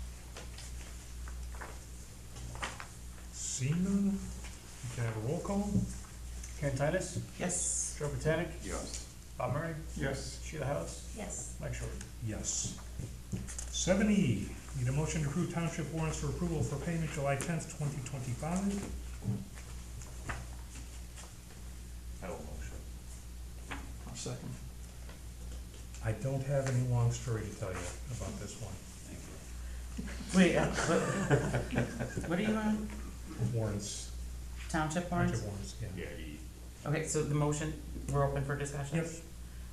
Seeing none, you can have a roll call. Karen Titus, Yes. Joe Botanic, Yes. Bob Murray, Yes. Sheila House, Yes. Mike Short. Yes. 7E, need a motion to approve township warrants for approval for payment July 10th, 2025. I will motion. I'll second. I don't have any long story to tell you about this one. Thank you. Wait, what are you on? Warrants, Township warrants? township warrants, yeah. Yeah, E. Okay, so the motion, we're open for discussion? Yep.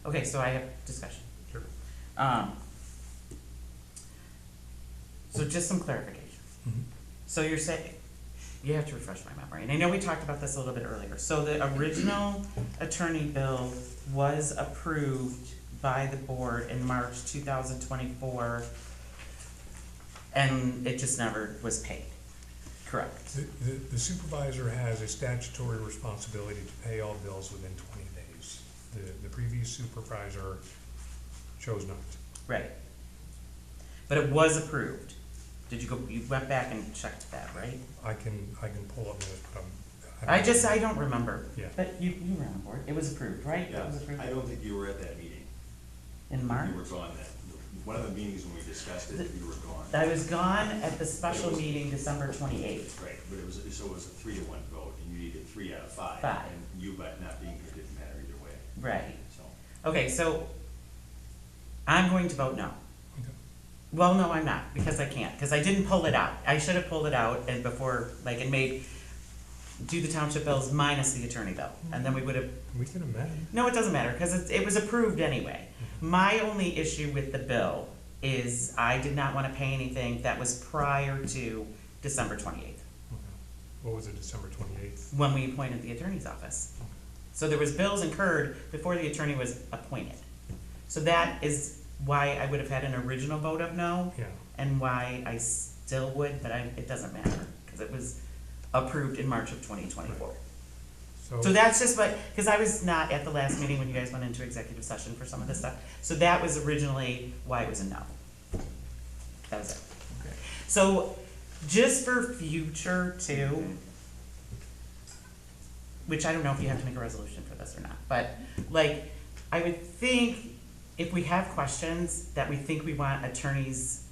Okay, so I have discussion. Sure. So just some clarification. Mhm. So you're saying, you have to refresh my memory, and I know we talked about this a little bit earlier. So the original attorney bill was approved by the board in March 2024, and it just never was paid, correct? The supervisor has a statutory responsibility to pay all bills within 20 days. The previous supervisor chose not to. Right. But it was approved. Did you went back and checked that, right? I can pull up minutes, but I don't remember. Yeah. But you were on board. It was approved, right? It was approved I don't think you were at that meeting. in March? You were gone that, one of the meetings when we discussed it, you were gone. I was gone at the special meeting December 28th. Right, but it was a 3-1 vote, and you needed 3 out of 5. Five. And you, but not being here didn't matter either way, Right. so. Okay, so I'm going to vote no. Okay. Well, no, I'm not, because I can't, because I didn't pull it out. I should have pulled it out and before, like, and made, do the township bills minus the attorney bill, and then we would have, We can amend. no, it doesn't matter, because it was approved anyway. My only issue with the bill is I did not wanna pay anything that was prior to December 28th, What was it, December 28th? when we appointed the attorney's office. So there was bills incurred before the attorney was appointed. So that is why I would have had an original vote of no, Yeah. and why I still would, but it doesn't matter, because it was approved in March of 2024. So that's just what, because I was not at the last meeting when you guys went into executive session for some of this stuff, so that was originally why it was a no. That was it. Okay. So, just for future too, which I don't know if you have to make a resolution for this or not, but like, I would think if we have questions that we think we want attorneys'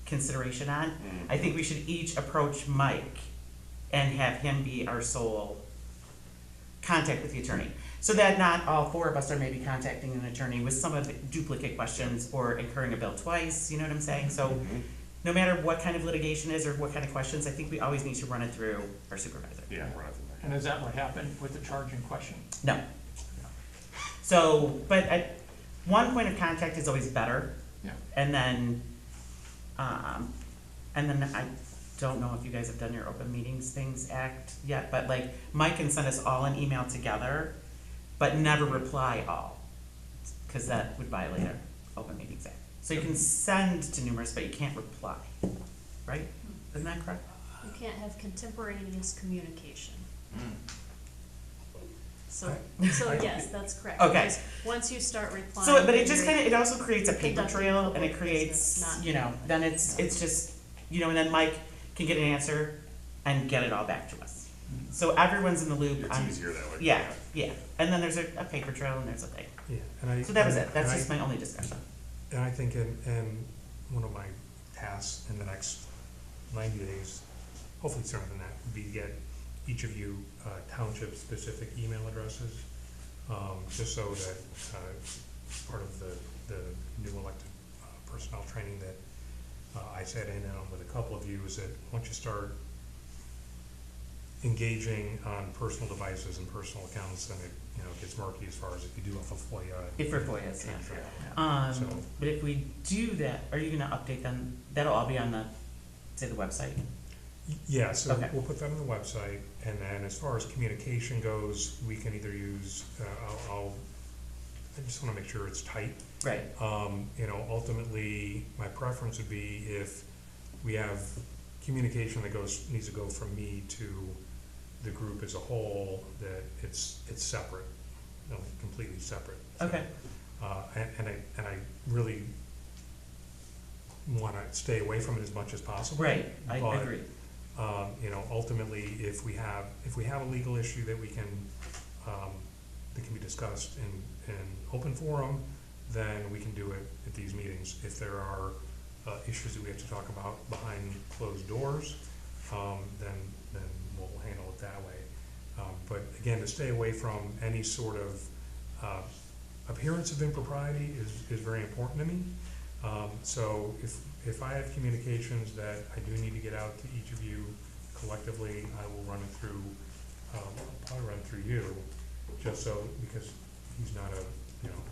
consideration on, I think we should each approach Mike and have him be our sole contact with the attorney. So that not all four of us are maybe contacting an attorney with some of the duplicate questions or incurring a bill twice, you know what I'm saying? So no matter what kind of litigation is or what kind of questions, I think we always need to run it through our supervisor. Yeah, run it through And is that what happened with the charge in question? No. So, but one point of contact is always better. Yeah. And then I don't know if you guys have done your open meetings things act yet, but like Mike can send us all an email together, but never reply all, because that would violate our open meetings act. So you can send to numerous, but you can't reply, right? Isn't that correct? You can't have contemporaneous communication. So, yes, that's correct. Okay. Because once you start replying. So, but it just you're kind of, it also creates a paper conducting trail and public it creates, business, not- you know, then it's just, you know, and then Mike can get an answer and get it all back to us. So everyone's in the loop. It's on- easier that way. Yeah, yeah. And then there's a paper trail and there's a thing. Yeah, and I. So that was it. That's and I- just my only discussion. And I think in one of my tasks in the next 90 days, hopefully sooner than that, would be to get each of you township-specific email addresses, just so that part of the new elected personnel training that I sat in on with a couple of you is that once you start engaging on personal devices and personal accounts, then it, you know, gets murky as far as if you do have a FOIA. If for FOIAs, yeah. Yeah. So- But if we do that, are you gonna update them? That'll all be on the, say, the website? Yeah, so Okay. we'll put that on the website, and then as far as communication goes, we can either use, I just wanna make sure it's tight. Right. You know, ultimately, my preference would be if we have communication that needs to go from me to the group as a whole, that it's separate, you know, completely separate. Okay. And I really wanna stay away from it as much as possible. Right, I But, agree. You know, ultimately, if we have a legal issue that we can, that can be discussed in open forum, then we can do it at these meetings. If there are issues that we have to talk about behind closed doors, then we'll handle it that way. But again, to stay away from any sort of appearance of impropriety is very important to me. So if I have communications that I do need to get out to each of you collectively, I will run it through, I'll probably run it through you, just so, because he's not a, you know,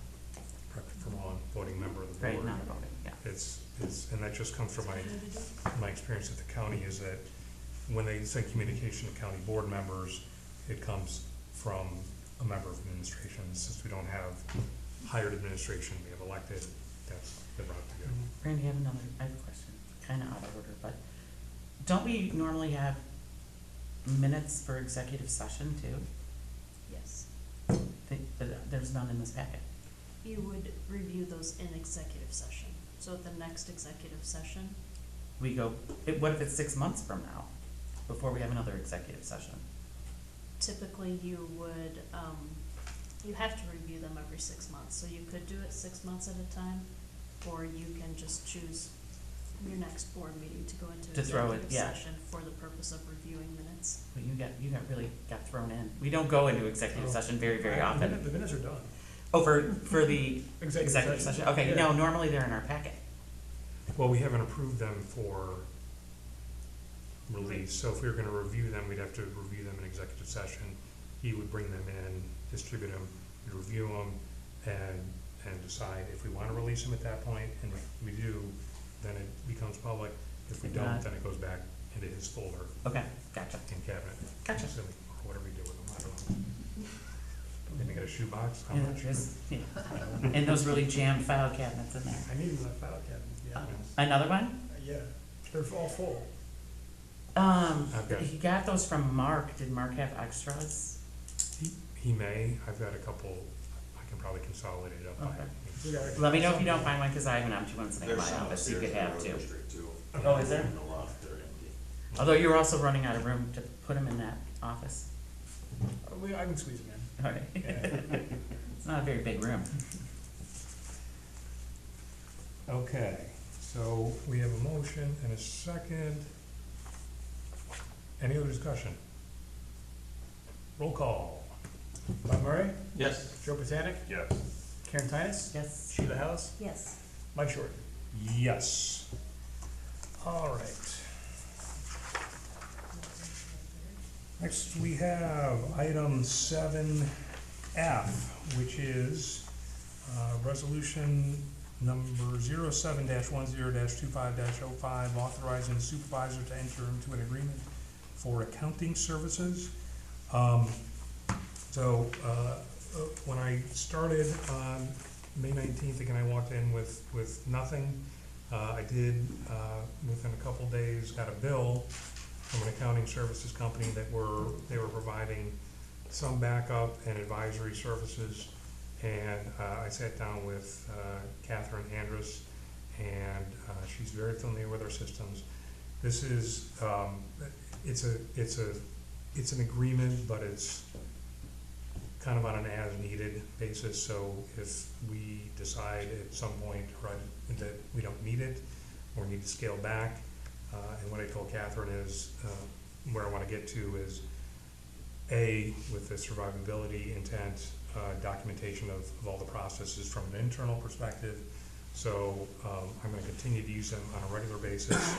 correct me if I'm wrong, voting member of the board. Right, not about it, yeah. It's, and that just comes from my experience at the county, is that when they send communication to county board members, it comes from a member of administration. Since we don't have hired administration, we have elected, that's the route to go. Randy, I have a question, kinda out of order, but don't we normally have minutes for executive session too? Yes. There's none in this packet. You would review those in executive session. So at the next executive session, We go, what if it's 6 months from now, before we have another executive session? typically you would, you have to review them every 6 months. So you could do it 6 months at a time, or you can just choose your next board meeting to go into To throw it, executive yeah. session for the purpose of reviewing minutes. But you really got thrown in. We don't go into executive session very, very often. The minutes are done. Oh, for the Executive executive session? Okay, Yeah. no, normally they're in our packet. Well, we haven't approved them for release, so if we were gonna review them, we'd have to review them in executive session. He would bring them in, distribute them, we'd review them, and decide if we wanna release them at that point, and if we do, then it becomes public. If we If don't, not- then it goes back into his folder Okay, gotcha. in cabinet. Gotcha. So, or whatever we do with them, I don't know. Maybe get a shoebox, I'm Yeah, not sure. there's- yeah. And those really jammed file cabinets in there. I need my file cabinet, to be honest. Another one? Yeah, they're all full. Okay. He got those from Mark. Did Mark have extras? He may, I've got a couple, I can probably consolidate it up by. Okay. We got- Let me know if you don't find one, cause I have an empty one sitting in There's my some office, you upstairs could in have the two. road district too. Oh, is there? In the loft, they're empty. Although you're also running out of room to put them in that office. I can squeeze them in. Okay. Yeah. It's not a very big room. Okay, so we have a motion and a second. Any other discussion? Roll call. Bob Murray, Yes. Joe Botanic, Yes. Karen Titus, Yes. Sheila House, Yes. Mike Short. Yes. All right. Next, we have item 7F, which is resolution number 07-10-25-05, authorizing the supervisor to enter into an agreement for accounting services. When I started on May 19th, again, I walked in with nothing. I did, within a couple days, got a bill from an accounting services company they were providing some backup and advisory services. And I sat down with Catherine Andrus, and she's very familiar with our systems. This is, it's an agreement, but it's kind of on an as-needed basis. So if we decide at some point, right, that we don't need it or need to scale back, and what I told Catherine is, where I want to get to is, A, with the survivability intent, documentation of all the processes from an internal perspective. So I'm going to continue to use them on a regular basis,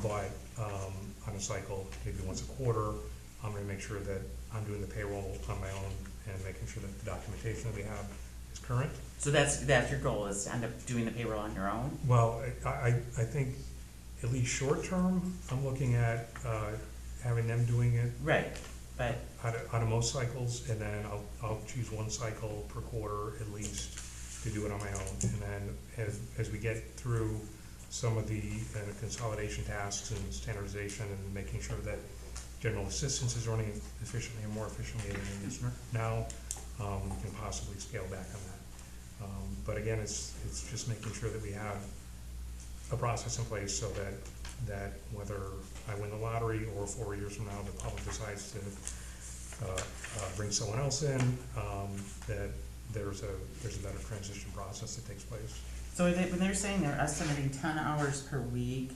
but on a cycle, maybe once a quarter. I'm going to make sure that I'm doing the payroll on my own and making sure that the documentation that we have is current. So that's your goal, is to end up doing the payroll on your own? Well, I think at least short term, I'm looking at having them doing it Right, but, out of most cycles, and then I'll choose one cycle per quarter at least to do it on my own. And then as we get through some of the consolidation tasks and standardization and making sure that general assistance is running efficiently and more efficiently than it is now, we can possibly scale back on that. But again, it's just making sure that we have a process in place so that whether I win the lottery or 4 years from now, the public decides to bring someone else in, that there's a better transition process that takes place. so when they're saying they're estimating 10 hours per week,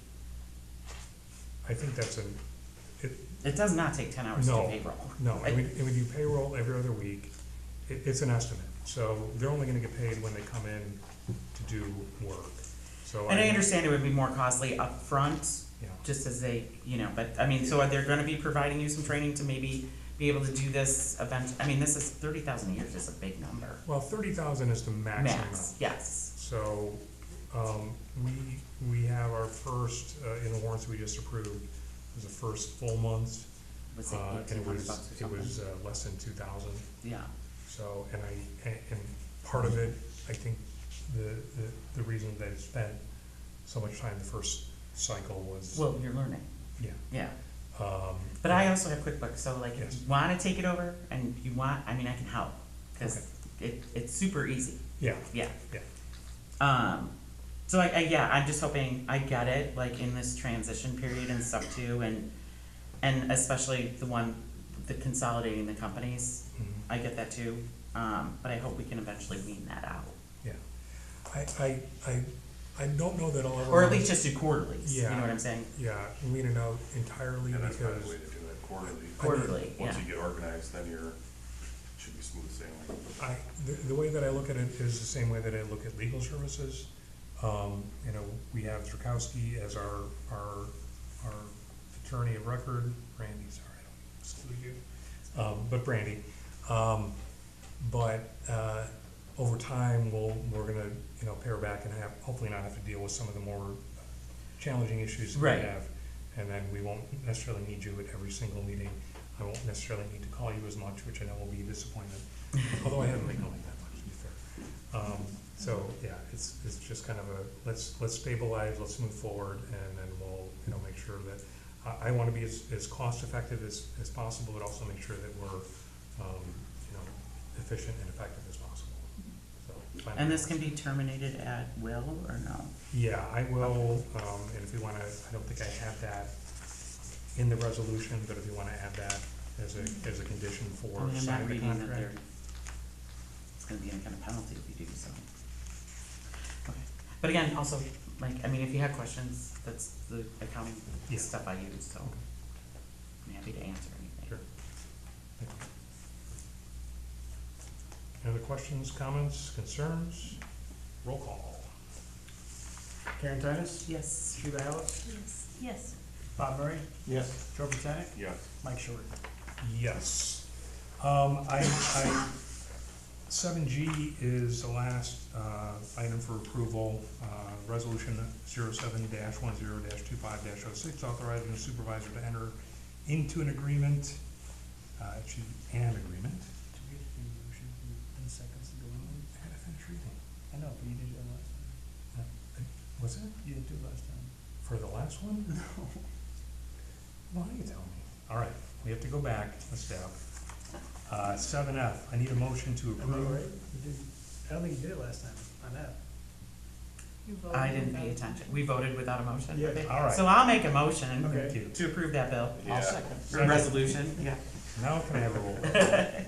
I think that's it does not take 10 hours to do No. payroll. no, and we do payroll every other week. It's an estimate, so they're only gonna get paid when they come in to do work. So And I understand it would be more costly upfront, Yeah. just as they, but, I mean, so are they gonna be providing you some training to maybe be able to do this event? I mean, this is 30,000 a year, is just a big number. Well, 30,000 is the maximum. Max, yes. So, we have our first, in the warrants we just approved, was the first full month. Was it And it $1,800 or was, something? less than 2,000. Yeah, So, and part of it, I think the reason they spent so much time the first cycle was, well, you're learning, yeah. yeah. But I also have QuickBooks, so like, if Yes. you wanna take it over and you want, I mean, I can help, cause it's super easy, Yeah, yeah. yeah. So I'm just hoping I get it, like, in this transition period and stuff too, and especially the consolidating the companies, Mhm. I get that too, but I hope we can eventually wean that out. Yeah. I don't know that I'll ever. Or at least just do quarterlies, you know Yeah. what I'm saying? Yeah, wean it out entirely And that's because. probably the way to do it, quarterly. Quarterly, yeah. Once you get organized, then should be smooth sailing. The way that I look at it is the same way that I look at legal services. You know, we have Zerkowski as our attorney of record. Brandy, sorry, I don't exclude you. But Brandy, over time, we're gonna, you know, pare back and hopefully not have to deal with some of the more challenging issues that we Right. have. And then we won't necessarily need you at every single meeting. I won't necessarily need to call you as much, which I know will be a disappointment, although I haven't been calling that much, to be fair. So, yeah, it's just kind of let's stabilize, let's move forward, and then we'll, you know, make sure that, I wanna be as cost effective as possible, but also make sure that we're, you know, efficient and effective as possible, so. And this can be terminated at will or no? Yeah, I will, and if you wanna, I don't think I have that in the resolution, but if you wanna add that as a condition I for mean, I'm not signing the reading that there, contract. it's gonna be any kind of penalty if you do so. Okay, but again, also, like, I mean, if you have questions, that's the accounting Yeah. stuff I use, so I'm happy to answer anything. Sure. Thank you. Any other questions, comments, concerns? Roll call. Karen Titus, Yes. Sheila Hallis, Yes. Yes. Bob Murray, Yes. Joe Botanic, Yes. Mike Short. Yes. 7G is the last item for approval, resolution 07-10-25-06, authorizing the supervisor to enter into an agreement, an agreement. Did we have to do a motion in seconds to go on? I had to finish reading. I know, but you did it last time. Was it You didn't do it last time. for the last one? No. Why don't you tell me? All right, we have to go back a step. 7F, I need a motion to Am I right? approve. You did, I don't think you did it last time on that. You voted I didn't without- pay attention. We voted without a motion? Yeah. Okay. All right. So I'll make a motion Okay. Thank you. to approve that bill. I'll second. Or resolution, yeah. Now can I have a roll? Okay,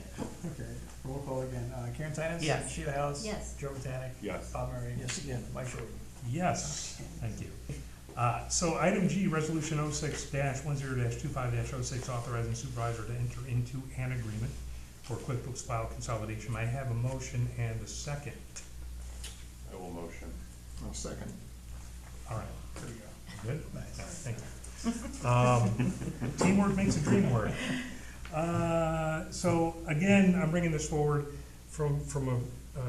roll call again. Karen Titus? Yes. Sheila Hallis? Yes. Joe Botanic? Yes. Bob Murray? Yes again. Mike Short. Yes, thank you. So item G, resolution 06-10-25-06, authorizing supervisor to enter into an agreement for QuickBooks file consolidation. I have a motion and a second. I will motion. I'll second. All right, There we go. good? Nice. Thank you. Teamwork makes a dream work. So again, I'm bringing this forward from a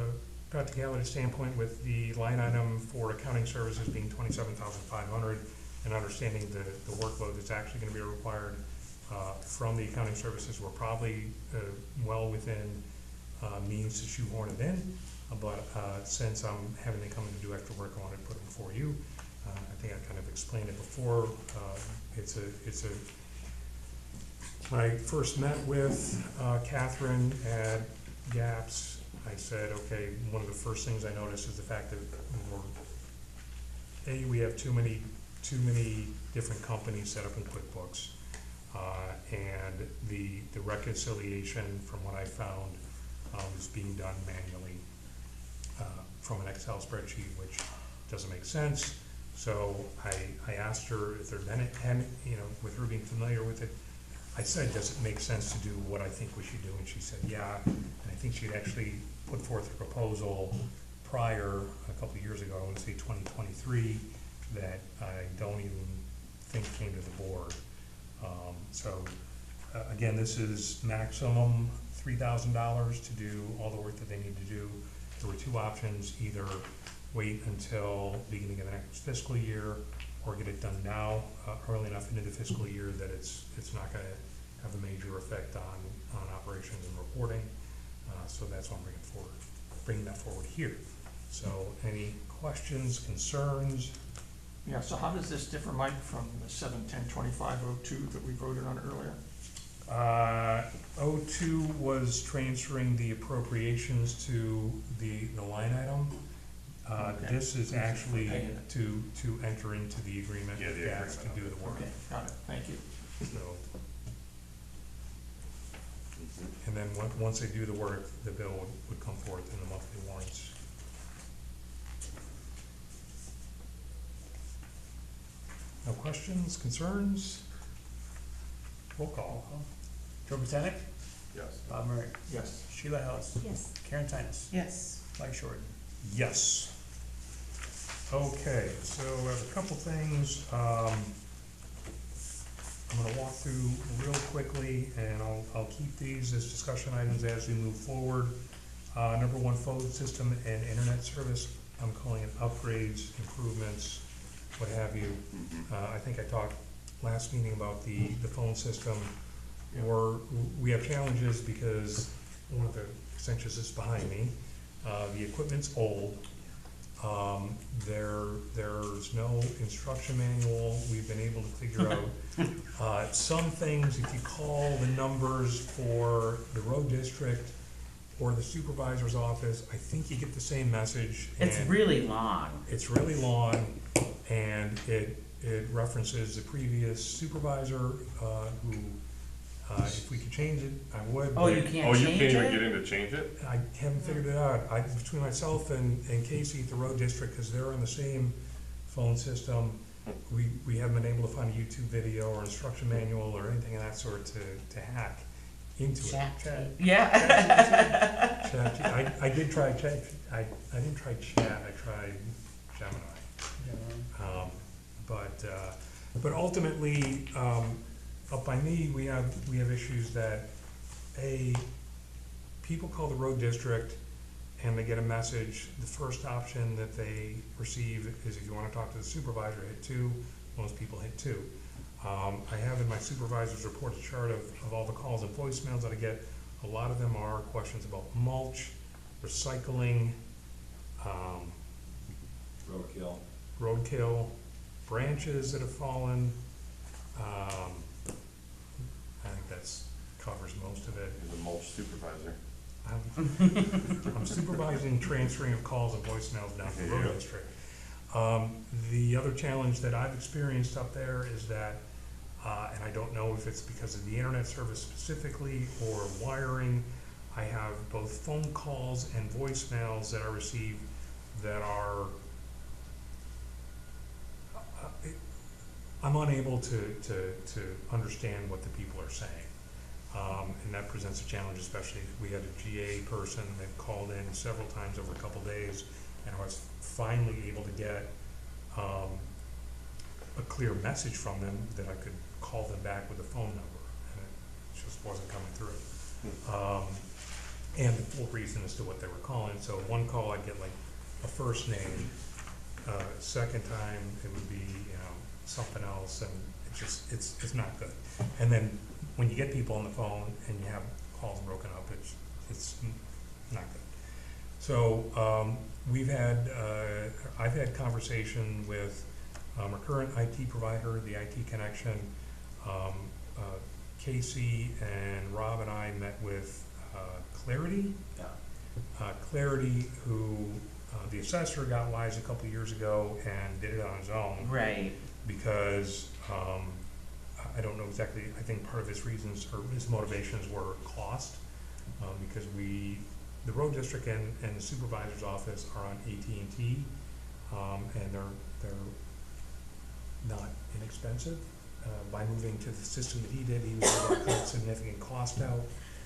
practicality standpoint with the line item for accounting services being $27,500 and understanding the workload that's actually gonna be required from the accounting services. We're probably well within means to shoehorn it in, but since I'm having to come in to do extra work, I wanted to put it before you. I think I kind of explained it before. When I first met with Catherine at GAPS, I said, okay, one of the first things I noticed is the fact that we have too many different companies set up in QuickBooks. And the reconciliation, from what I found, is being done manually from an Excel spreadsheet, which doesn't make sense. So I asked her if there'd been, with her being familiar with it, I said, does it make sense to do what I think we should do? And she said, yeah. And I think she'd actually put forth a proposal prior, a couple of years ago, I want to say 2023, that I don't even think came to the board. Again, this is maximum $3,000 to do all the work that they need to do. There were two options: either wait until beginning of the next fiscal year, or get it done now, early enough into the fiscal year that it's not gonna have a major effect on operations and reporting. So that's why I'm bringing that forward here. So any questions, concerns? Yeah, so how does this differ, Mike, from the 7-10-25-02 that we voted on earlier? 02 was transferring the appropriations to the line item. Okay. This is actually Paying it. to enter into the agreement Yeah, with the GATS to agreement, do the work. Okay, got it, thank you. So, and then once they do the work, the bill would come forth in the monthly warrants. No questions, concerns? Roll call. Joe Botanic? Yes. Bob Murray? Yes. Sheila Hallis? Yes. Karen Titus? Yes. Mike Short. Yes. Okay, so I have a couple things, I'm gonna walk through real quickly, and I'll keep these as discussion items as we move forward. Number one, phone system and internet service, I'm calling it upgrades, improvements, what have you. I think I talked last meeting about the phone system, or we have challenges because one of the extensions is behind me. The equipment's old. There's no instruction manual. We've been able to figure out, some things, if you call the numbers for the road district or the supervisor's office, I think you get the same message. It's and really long. It's really long, and it references the previous supervisor, who, if we could change it, I would. Oh, but you can't Oh, you change can't even it? get in to change it? I haven't figured it out. Between myself and Casey at the road district, because they're on the same phone system, we haven't been able to find a YouTube video or instruction manual or anything of that sort to hack into it. Yeah. Chat. I did try chat. I didn't try chat. I tried Gemini. But ultimately, up by me, we have issues that, people call the road district and they get a message. The first option that they receive is if you wanna talk to the supervisor, hit 2. Most people hit 2. I have in my supervisor's report a chart of all the calls and voicemails that I get. A lot of them are questions about mulch, recycling, roadkill, branches that have fallen. I think that's covers most of it. He's a mulch supervisor. I'm supervising transferring of calls and voicemails down to the road Yeah. district. The other challenge that I've experienced up there is that, and I don't know if it's because of the internet service specifically or wiring, I have both phone calls and voicemails that I receive that are, I'm unable to understand what the people are saying. And that presents a challenge, especially if we had a GA person that called in several times over a couple days, and I was finally able to get a clear message from them that I could call them back with a phone number, and it just wasn't coming through. And the full reason as to what they were calling. So one call I'd get like a first name, second time it would be, something else, and it's not good. And then when you get people on the phone and you have calls broken up, it's not good. So I've had conversation with our current IT provider, the IT Connection. Casey and Rob and I met with Clarity. Clarity, who the assessor got wise a couple years ago and did it on his own. Right. Because I don't know exactly, I think part of his reasons or his motivations were cost, because the road district and the supervisor's office are on AT&T, and they're not inexpensive. By moving to the system that he did, he was able to cut significant cost out.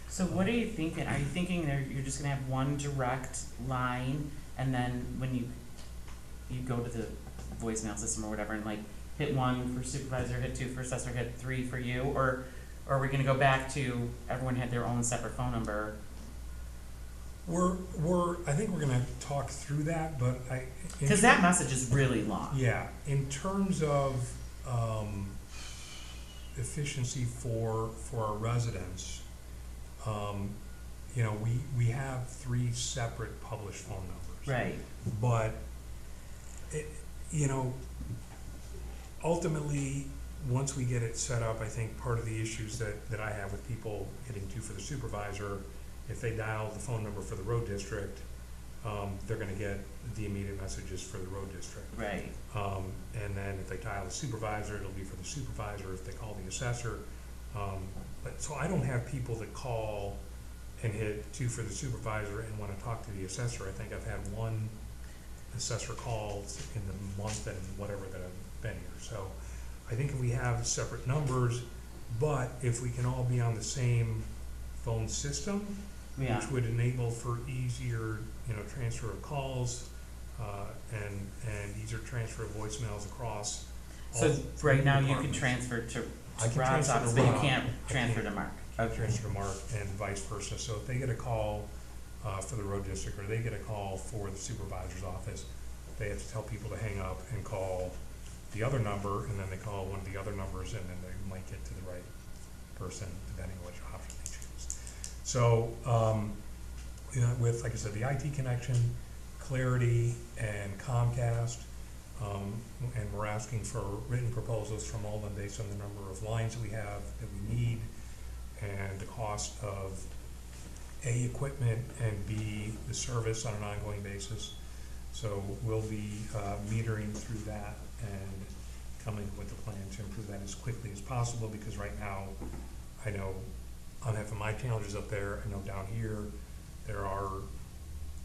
So what are you thinking? Are you thinking you're just gonna have one direct line, and then when you go to the voicemail system or whatever, and like hit 1 for supervisor, hit 2 for assessor, hit 3 for you, or are we gonna go back to everyone had their own separate phone number? I think we're gonna talk through that, but Because that message is really long. Yeah, in terms of efficiency for our residents, we have 3 separate published phone numbers. Right. But, ultimately, once we get it set up, I think part of the issues that I have with people hitting 2 for the supervisor, if they dial the phone number for the road district, they're gonna get the immediate messages for the road district. Right. And then if they dial the supervisor, it'll be for the supervisor. If they call the assessor, so I don't have people that call and hit 2 for the supervisor and wanna talk to the assessor. I think I've had 1 assessor calls in the month and whatever that I've been here. So I think if we have separate numbers, but if we can all be on the same phone system, Yeah. which would enable for easier, transfer of calls, and easier transfer of voicemails across. So all right now you departments. can transfer to I can Rob's transfer to office, but you Rob. can't I transfer can't. to Mark. I transfer to Mark and vice versa. So if they get a call for the road district, or they get a call for the supervisor's office, they have to tell people to hang up and call the other number, and then they call one of the other numbers, and then they might get to the right person, depending on which option they choose. So, you know, with, like I said, the IT connection, Clarity, and Comcast, and we're asking for written proposals from all of them based on the number of lines that we have, that we need, and the cost of A, equipment, and B, the service on an ongoing basis. So we'll be metering through that and coming with a plan to improve that as quickly as possible, because right now, I know on half of my challenges up there, I know down here, there are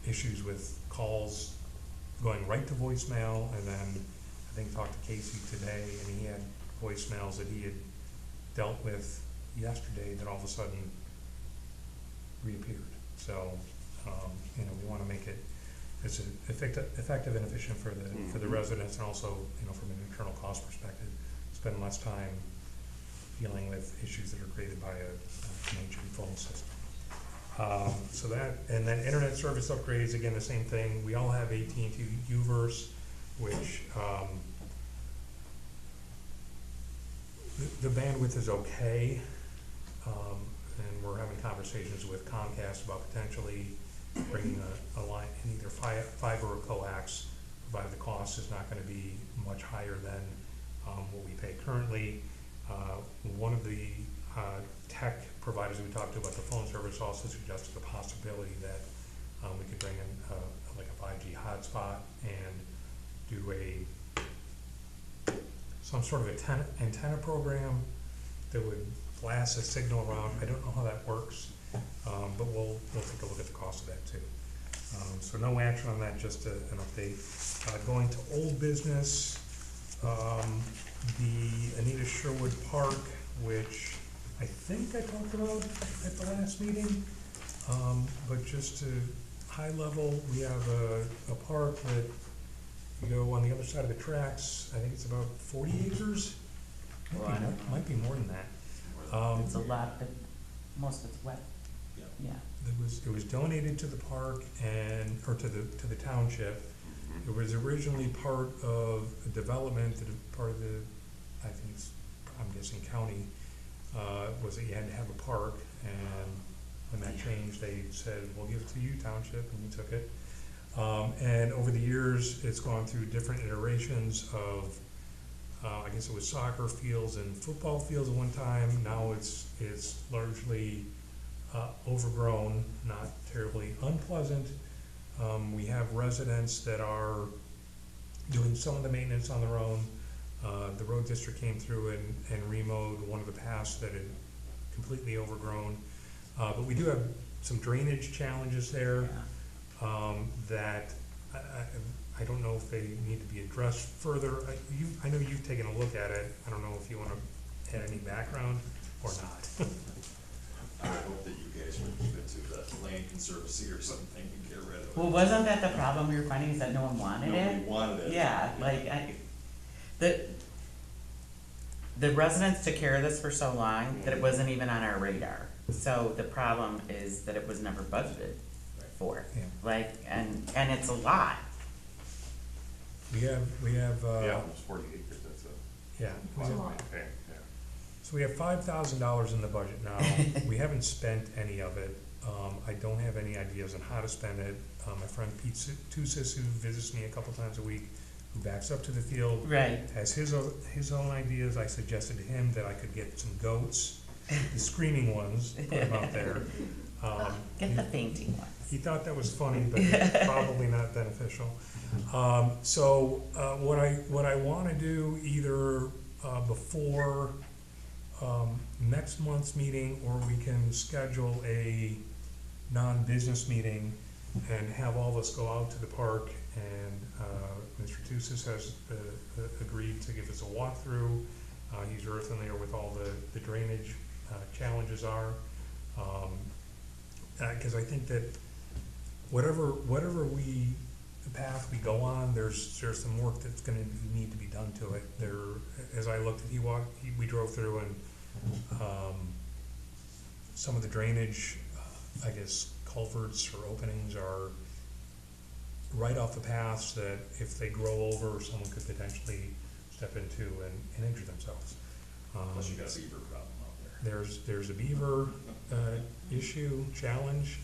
issues with calls going right to voicemail, and then I think talked to Casey today, and he had voicemails that he had dealt with yesterday that all of a sudden reappeared. So, you know, we wanna make it as effective and efficient for the residents, and also, you know, from an internal cost perspective, spend less time dealing with issues that are created by an ancient phone system. So that, and then internet service upgrades, again, the same thing. We all have AT&T UVerse, which, the bandwidth is okay. And we're having conversations with Comcast about potentially bringing a line in either fiber or coax, provided the cost is not gonna be much higher than, what we pay currently. One of the, tech providers we talked to about the phone service also suggested the possibility that we could bring in like a 5G hotspot and do some sort of antenna program that would blast a signal around. I don't know how that works, but we'll take a look at the cost of that too. So no action on that, just an update. Going to old business, the Anita Sherwood Park, which I think I talked about at the last meeting, but just to high level, we have a park that you go on the other side of the tracks. I think it's about 40 acres. Might be more than that. It's a lot, but most of it's wet. Yeah. Yeah. It was donated to the park or to the township. It was originally part of a development, part of the, I think it's, I'm guessing county, was that you had to have a park, and when that changed, they said, we'll give it to you, township, and we took it. And over the years, it's gone through different iterations of, I guess it was soccer fields and football fields at one time. Now it's largely overgrown, not terribly unpleasant. We have residents that are doing some of the maintenance on their own. The road district came through and remowed one of the paths that had completely overgrown. But we do have some drainage challenges there that I don't know if they need to be addressed further. I know you've taken a look at it. I don't know if you want to add any background or not. I would hope that you guys would give it to the Land Conservancy or something and get rid of it. Well, wasn't that the problem we were finding, is that no one wanted it? Nobody wanted it. Yeah, like, the residents took care of this for so long that it wasn't even on our radar. So the problem is that it was never budgeted for. Yeah. Like, and it's a lot. We have, Yeah, almost 40 acres, that's a yeah. lot of money to pay, yeah. So we have $5,000 in the budget now. We haven't spent any of it. I don't have any ideas on how to spend it. My friend Pete Tusis, who visits me a couple times a week, who backs up to the field, Right. has his own ideas. I suggested to him that I could get some goats, the screaming ones, put them out there. Get the fainting ones. He thought that was funny, but probably not beneficial. So what I want to do either before next month's meeting, or we can schedule a non-business meeting and have all of us go out to the park, and Mr. Tusis has agreed to give us a walkthrough. He's very familiar with all the drainage challenges are. Because I think that whatever we the path we go on, there's some work that's gonna need to be done to it. As I looked at, we drove through and, some of the drainage, I guess culverts or openings are right off the paths that if they grow over, someone could potentially step into and injure themselves. Plus you got a beaver problem out there. There's a beaver issue, challenge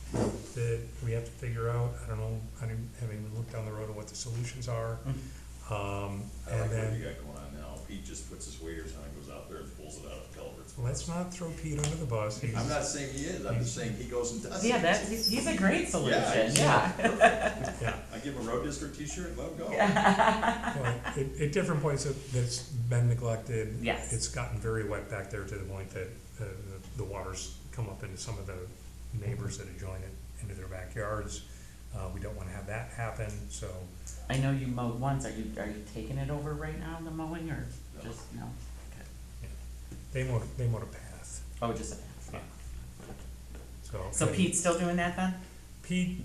that we have to figure out. I don't know, I haven't even looked down the road of what the solutions are. I like And what you then, got going on now. Pete just puts his waders on and goes out there and pulls it out of culverts. let's not throw Pete under the bus. I'm not saying he is, I'm just saying he goes and does it. Yeah, he's a great solution, Yeah. Yeah, I give him a road district t-shirt, let him go. but at different points that's been neglected. Yes. It's gotten very wet back there to the point that the water's come up into some of the neighbors that adjoin it, into their backyards. We don't wanna have that happen, so. I know you mowed once, are you taking it over right now, the mowing, or No. just, no? Okay. They mowed a path, Oh, just a pass, yeah. So and Pete's still doing that then? Pete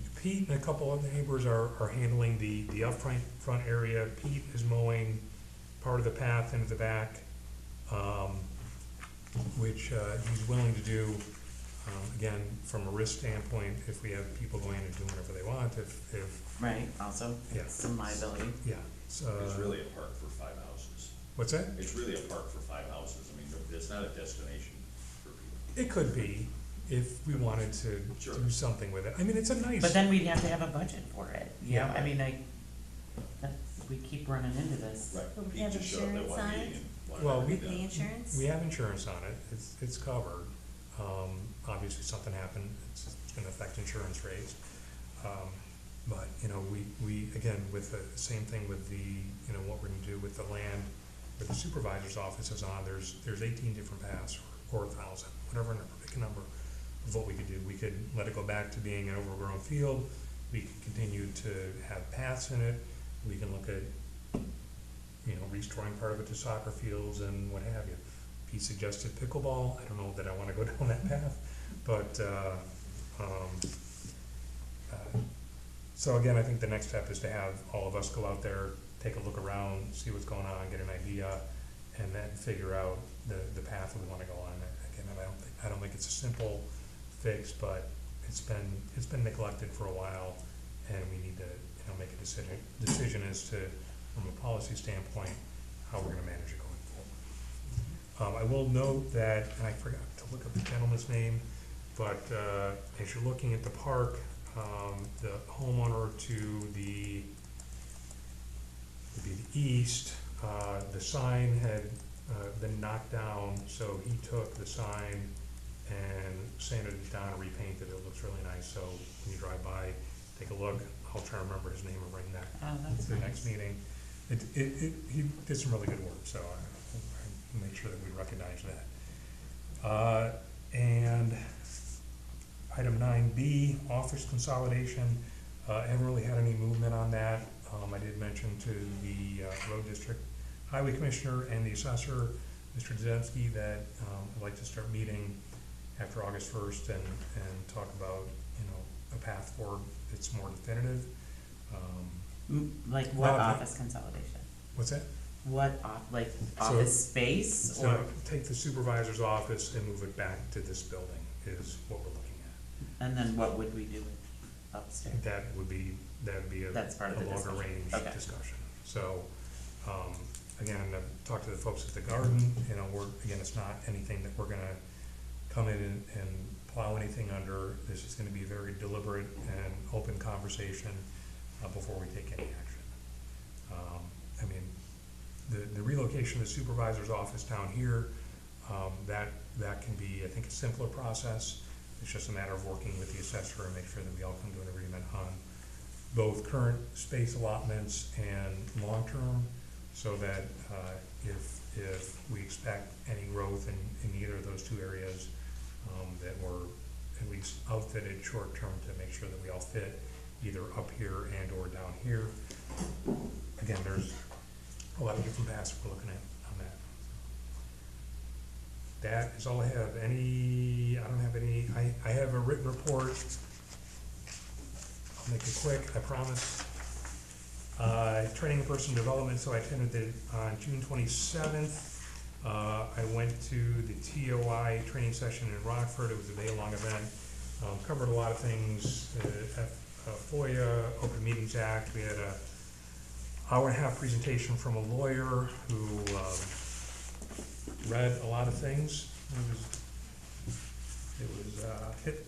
and a couple of neighbors are handling the up front area. Pete is mowing part of the path into the back, which, he's willing to do. Again, from a risk standpoint, if we have people going in and doing whatever they want, if, Right, also, Yeah. some liability. yeah, so. It's really a park for 5 houses. What's that? It's really a park for 5 houses. I mean, it's not a destination for people. It could be, if we wanted to Sure. do something with it. I mean, it's a nice. But then we'd have to have a budget for it, you know, Yeah. I mean, we keep running into this. Right. But we Pete have just showed up at insurance one on meeting it? and wanted Well, everything The done. insurance? We have insurance on it, it's covered. Obviously, something happened, it's gonna affect insurance rates. But, you know, we, again, with the same thing with the, you know, what we're gonna do with the land, where the supervisor's office is on, there's 18 different paths, or 1,000, whatever number, pick a number of what we could do. We could let it go back to being an overgrown field, we could continue to have paths in it, we can look at, you know, restoring part of it to soccer fields and what have you. He suggested pickleball, I don't know that I wanna go down that path, but, so again, I think the next step is to have all of us go out there, take a look around, see what's going on, get an idea, and then figure out the path we wanna go on. Again, I don't think it's a simple fix, but it's been neglected for a while, and we need to, you know, make a decision as to, from a policy standpoint, how we're gonna manage it going forward. I will note that, and I forgot to look up the gentleman's name, but, as you're looking at the park, the homeowner to the, would be the east, the sign had, been knocked down, so he took the sign and sanded it down and repainted it. It looks really nice, so when you drive by, take a look. I'll try to remember his name and bring that Oh, that's to the nice. next meeting. He did some really good work, so I make sure that we recognize that. And item 9B, office consolidation, I haven't really had any movement on that. I did mention to the road district highway commissioner and the assessor, Mr. Dzemski, that I'd like to start meeting after August 1st and talk about, you know, a path forward that's more definitive. Like what Well, office consolidation? What's that? What, office space, or? So take the supervisor's office and move it back to this building is what we're looking at. And then what would we do upstairs? That would be a That's part of the longer discussion. range Okay. discussion. So, again, I've talked to the folks at the garden, you know, again, it's not anything that we're gonna come in and plow anything under. This is gonna be a very deliberate and open conversation before we take any action. I mean, the relocation of the supervisor's office down here, that can be, I think, a simpler process. It's just a matter of working with the assessor and make sure that we all come to an agreement on both current space allotments and long-term, so that if we expect any growth in either of those two areas, that we're at least outfitted short-term to make sure that we all fit either up here and or down here. Again, there's a lot of different paths we're looking at on that. That is all I have. I don't have any, I have a written report. I'll make it quick, I promise. Training and personal development, so I attended it on June 27th. I went to the TOI training session in Rockford. It was a day-long event. Covered a lot of things, FOIA, Open Meetings Act. We had a hour-and-a-half presentation from a lawyer who read a lot of things. It was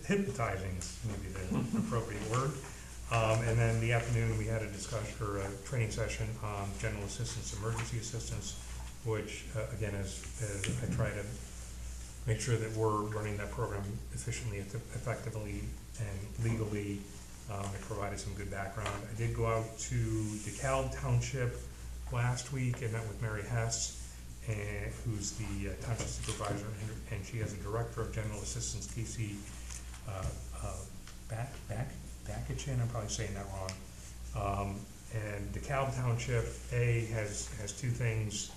hypnotizing, is maybe the appropriate word. And then the afternoon, we had a discussion, or a training session on general assistance, emergency assistance, which, again, as I try to make sure that we're running that program efficiently, effectively, and legally. It provided some good background. I did go out to Nunda Township last week and met with Mary Hess, who's the township supervisor, and she has a director of general assistance, Casey Bakachin, I'm probably saying that wrong. And DeKalb Township, has two things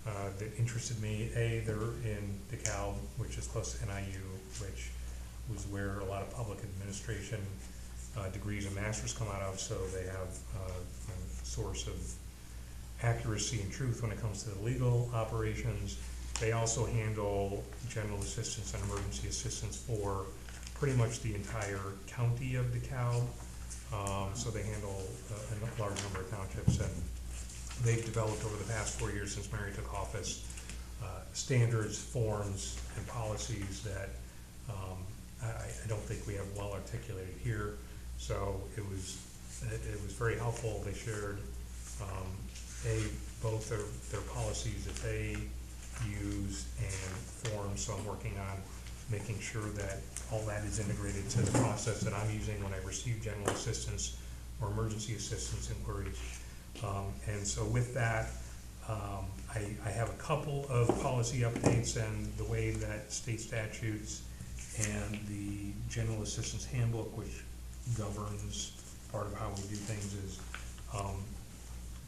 that interested me. They're in DeKalb, which is close to NIU, which was where a lot of public administration degrees and masters come out of, so they have a source of accuracy and truth when it comes to the legal operations. They also handle general assistance and emergency assistance for pretty much the entire county of DeKalb. So they handle a large number of townships, and they've developed over the past 4 years since Mary took office standards, forms, and policies that I don't think we have well articulated here. So it was very helpful. They shared both their policies that they use and forms. So I'm working on making sure that all that is integrated to the process that I'm using when I receive general assistance or emergency assistance inquiries. And so with that, I have a couple of policy updates, and the way that state statutes and the general assistance handbook, which governs part of how we do things, is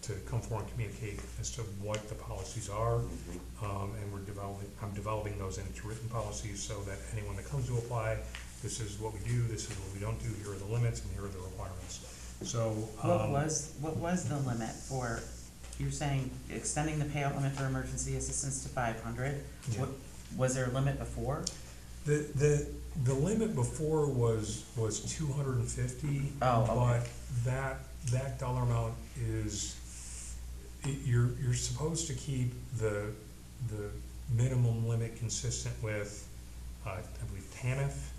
to come forward and communicate as to what the policies are. And I'm developing those into written policies so that anyone that comes to apply, this is what we do, this is what we don't do, here are the limits, and here are the requirements. So, What was the limit for, you're saying extending the payout limit for emergency assistance to 500? Yeah. What, was there a limit before? The limit before was 250. Oh, okay. But that dollar amount is, you're supposed to keep the minimum limit consistent with, I believe, TANF.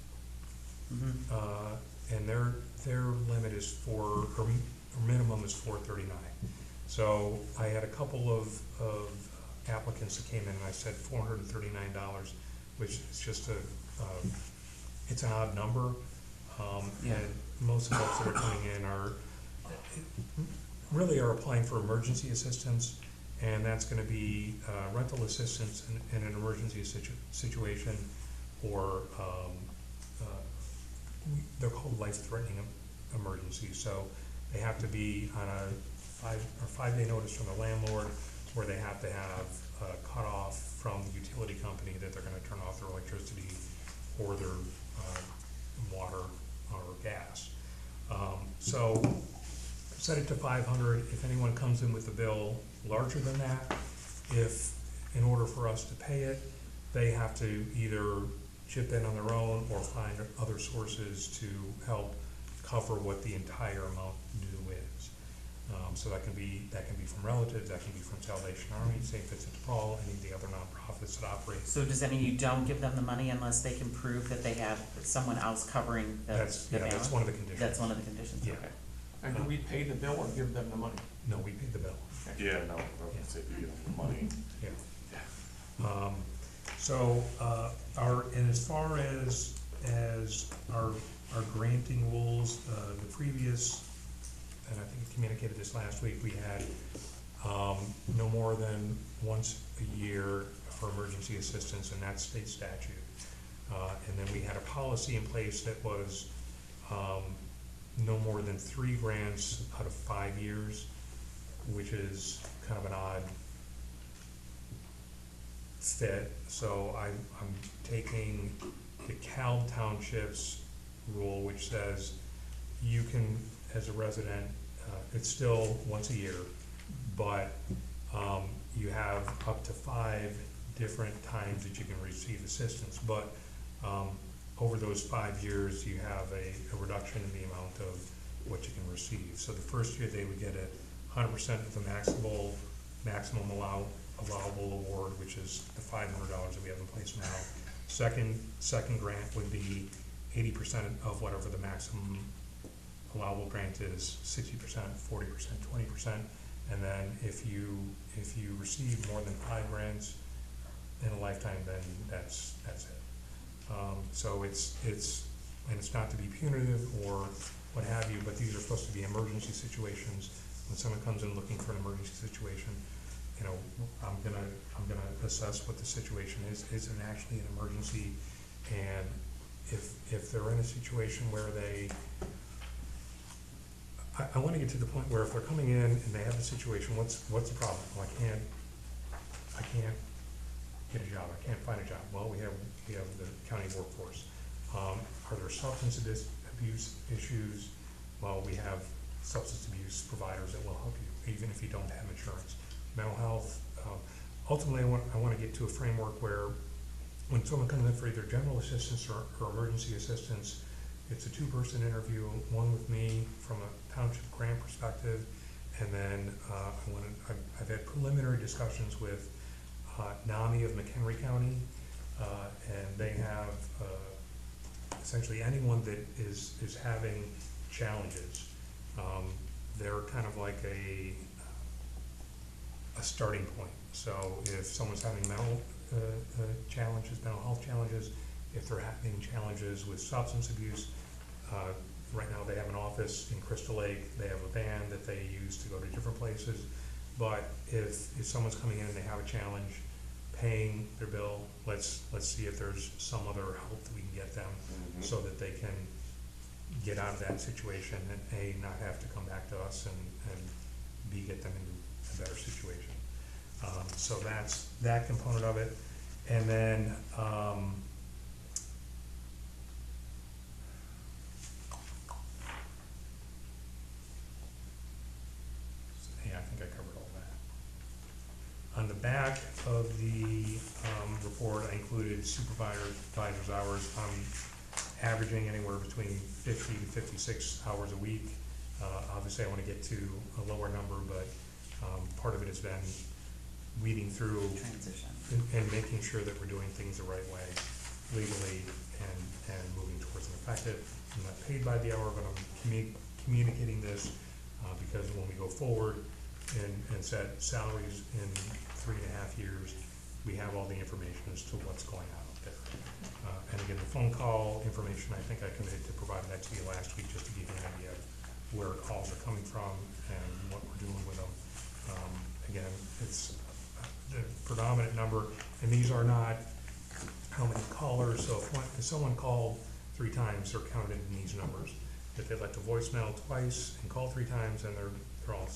And their limit is or minimum is 439. So I had a couple of applicants that came in, and I said $439, which is just it's an odd number. And most of the folks that are coming in are applying for emergency assistance, and that's gonna be rental assistance in an emergency situation, or they're called life-threatening emergencies. So they have to be on a 5-day notice from the landlord, where they have to have cut off from the utility company that they're gonna turn off their electricity or their water or gas. So set it to 500. If anyone comes in with a bill larger than that, in order for us to pay it, they have to either chip in on their own or find other sources to help cover what the entire amount due is. So that can be from relatives, that can be from Salvation Army, St. Vincent de Paul, any of the other nonprofits that operate. So does that mean you don't give them the money unless they can prove that they have someone else covering the balance? That's one of the conditions. That's one of the conditions, Yeah. okay. And do we pay the bill or give them the money? No, we pay the bill. Yeah, no, I would say you give them the money. Yeah. So, and as far as our granting rules, the previous, and I think I communicated this last week, we had no more than once a year for emergency assistance, and that's state statute. And then we had a policy in place that was no more than 3 grants out of 5 years, which is kind of an odd fit. So I'm taking the DeKalb Township's rule, which says you can, as a resident, it's still once a year, but, you have up to 5 different times that you can receive assistance, but, over those 5 years, you have a reduction in the amount of what you can receive. So the first year, they would get 100% of the maximum allowable award, which is the $500 that we have in place now. Second grant would be 80% of whatever the maximum allowable grant is, 60%, 40%, 20%. And then if you receive more than 5 grants in a lifetime, then that's it. So it's not to be punitive or what have you, but these are supposed to be emergency situations. When someone comes in looking for an emergency situation, you know, I'm gonna assess what the situation is. Is it actually an emergency? And if they're in a situation where I wanna get to the point where if they're coming in and they have a situation, what's the problem? Well, I can't get a job, I can't find a job. Well, we have the county workforce. Are there substance abuse issues? Well, we have substance abuse providers that will help you, even if you don't have insurance. Mental health, ultimately I want to get to a framework where when someone comes in for either general assistance or emergency assistance, it's a 2-person interview, one with me from a township grant perspective, and then I've had preliminary discussions with NAMI of McHenry County, and they have essentially anyone that is having challenges. They're kind of like a starting point. So if someone's having mental challenges, mental health challenges, if they're having challenges with substance abuse, right now they have an office in Crystal Lake, they have a van that they use to go to different places. But if someone's coming in and they have a challenge paying their bill, let's see if there's some other help that we can get them so that they can get out of that situation and A, not have to come back to us, and B, get them into a better situation. So that's that component of it. And then yeah, I think I covered all that. On the back of the report, I included supervisor's hours. I'm averaging anywhere between 50 to 56 hours a week. Obviously, I want to get to a lower number, but part of it has been weeding through Transition. and making sure that we're doing things the right way legally and moving towards an effective. I'm not paid by the hour, but I'm communicating this because when we go forward and set salaries in 3.5 years, we have all the information as to what's going on out there. And again, the phone call information, I think I committed to providing that to you last week, just to give you an idea of where calls are coming from and what we're doing with them. Again, it's the predominant number, and these are not how many callers. So if someone called 3 times, they're counted in these numbers. If they left a voicemail twice and called 3 times, then they're all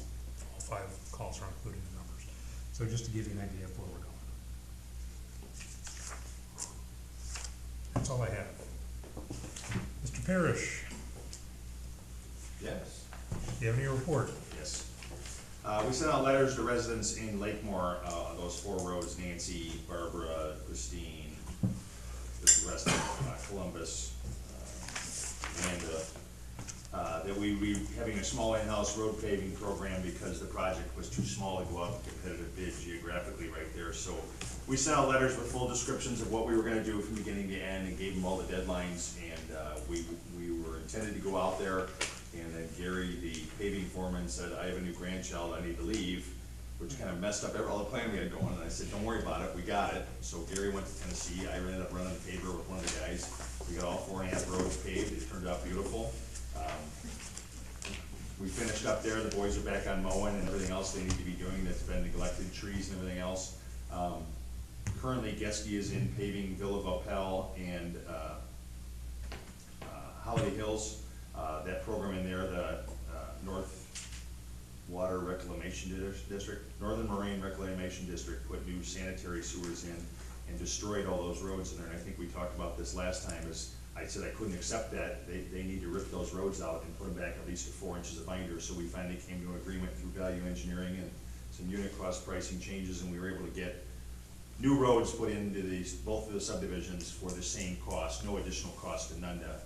5 calls are included in the numbers. So just to give you an idea of where we're going. That's all I have. Mr. Parrish, Yes. do you have any report? Yes. We sent out letters to residents in Lakemore, those 4 roads, Nancy, Barbara, Christine, the rest of Columbus, Amanda, that we would be having a small in-house road paving program because the project was too small to go out to competitive bid geographically right there. So we sent out letters with full descriptions of what we were gonna do from beginning to end and gave them all the deadlines. And we were intended to go out there. And then Gary, the paving foreman, said, I have a new grandchild, I need to leave, which kind of messed up all the plan we had going. And I said, don't worry about it, we got it. So Gary went to Tennessee, I ended up running the paver with one of the guys. We got all 4.5 roads paved, it turned out beautiful. We finished up there, the boys are back on mowing and everything else they need to be doing that's been neglected, trees and everything else. Currently, Geske is in paving Villa Vaupel and Holiday Hills. That program in there, the North Water Reclamation District, Northern Moraine Reclamation District put new sanitary sewers in and destroyed all those roads in there. And I think we talked about this last time, is I said I couldn't accept that, they need to rip those roads out and put them back at least to 4 inches of binder, so we finally came to an agreement through value engineering and some unit cost pricing changes, and we were able to get new roads put into these, both of the subdivisions for the same cost, no additional cost to Nunda,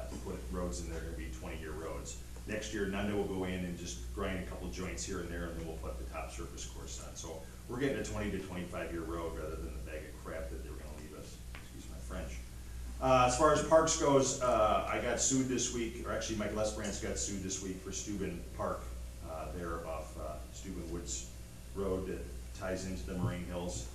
to put roads in there, gonna be 20-year roads. Next year, Nunda will go in and just grind a couple joints here and there, and then we'll put the top surface course on. So we're getting a 20 to 25-year road rather than the bag of crap that they were gonna leave us, excuse my French. As far as parks goes, I got sued this week, or actually Mike Lesbrandt's got sued this week for Steuben Park, there off Steuben Woods Road that ties into the Moraine Hills.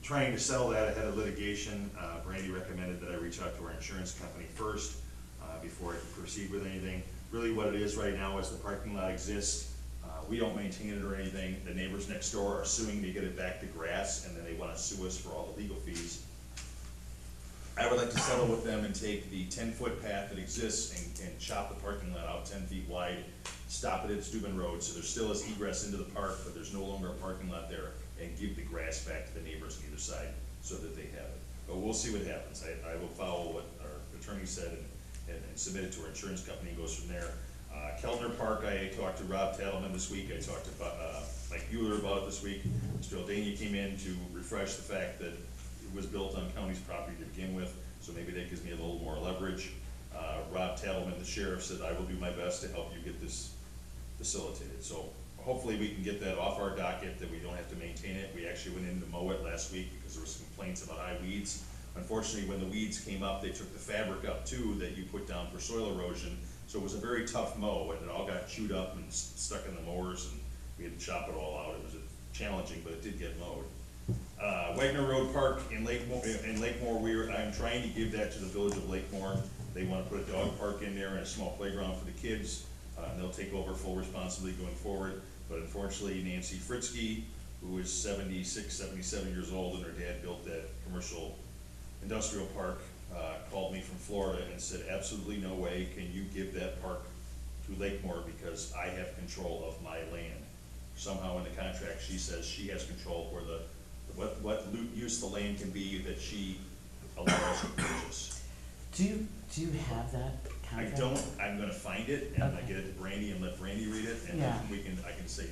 Trying to settle that ahead of litigation. Brandy recommended that I reach out to our insurance company first before I can proceed with anything. Really what it is right now is the parking lot exists. We don't maintain it or anything. The neighbors next door are suing to get it back to grass, and then they want to sue us for all the legal fees. I would like to settle with them and take the 10-foot path that exists and chop the parking lot out 10 feet wide, stop it at Steuben Road, so there still is egress into the park, but there's no longer a parking lot there, and give the grass back to the neighbors on either side so that they have it. But we'll see what happens. I will follow what our attorney said and submit it to our insurance company and goes from there. Keltner Park, I talked to Rob Tattleman this week. I talked to Mike Bueller about it this week. Mr. Aldania came in to refresh the fact that it was built on county's property to begin with, so maybe that gives me a little more leverage. Rob Tattleman, the sheriff, said, I will do my best to help you get this facilitated. So hopefully we can get that off our docket, that we don't have to maintain it. We actually went in to mow it last week because there was complaints about high weeds. Unfortunately, when the weeds came up, they took the fabric up too that you put down for soil erosion. So it was a very tough mow, and it all got chewed up and stuck in the mowers, and we had to chop it all out. It was challenging, but it did get mowed. Wagner Road Park in Lakemore, I'm trying to give that to the village of Lakemore. They want to put a dog park in there and a small playground for the kids. And they'll take over full responsibility going forward. But unfortunately, Nancy Fritzke, who is 76, 77 years old, and her dad built that commercial industrial park, called me from Florida and said, absolutely no way can you give that park to Lakemore because I have control of my land. Somehow in the contract, she says she has control where what use the land can be that she allows to purchase. Do you have that I contract? don't, I'm gonna find it, and I Okay. get it to Brandy and let Brandy read it, and Yeah. then I can say,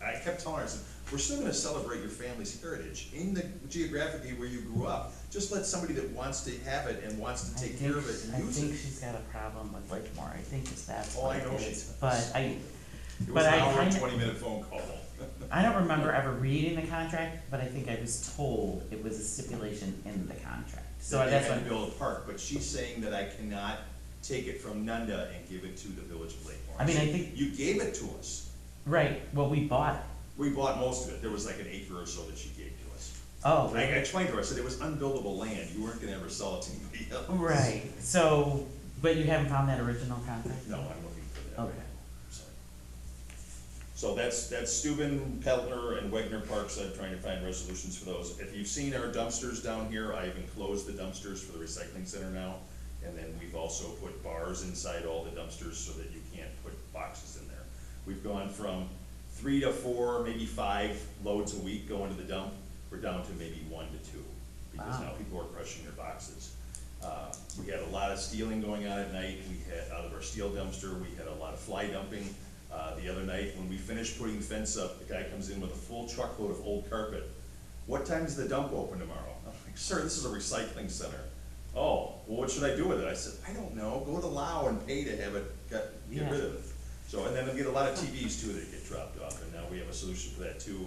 I kept telling her, I said, we're still gonna celebrate your family's heritage in the geographically where you grew up. Just let somebody that wants to have it and wants to take care of it I and use think it. she's got a problem with Lakemore. I think that's Oh, what I know it she is. does. But It was but an I hour and kinda- 20-minute phone call. I don't remember ever reading the contract, but I think I was told it was a stipulation in the contract. So That they that's had what, to build a park, but she's saying that I cannot take it from Nunda and give it to the village of Lakemore. I mean, I said, think- you gave it to us. right, well, we bought it. We bought most of it. There was like an acre or so that she gave to us. Oh, I really? explained to her, I said, it was unbuildable land. You weren't gonna ever sell it to anybody else. Right, so, but you haven't found that original contract? No, I'm looking for that. Okay. Sorry. So that's Steuben, Keltner, and Wagner Parks. I'm trying to find resolutions for those. If you've seen our dumpsters down here, I've enclosed the dumpsters for the recycling center now. And then we've also put bars inside all the dumpsters so that you can't put boxes in there. We've gone from 3 to 4, maybe 5 loads a week going to the dump. We're down to maybe 1 to 2, because Wow. now people are crushing their boxes. We had a lot of stealing going on at night. We had, out of our steel dumpster, we had a lot of fly dumping. The other night, when we finished putting the fence up, the guy comes in with a full truckload of old carpet. What time's the dump open tomorrow? I'm like, sir, this is a recycling center. Oh, well, what should I do with it? I said, I don't know, go to Lao and pay to have it, get Yeah. rid of it. So, and then we get a lot of TVs too that get dropped off, and now we have a solution for that too.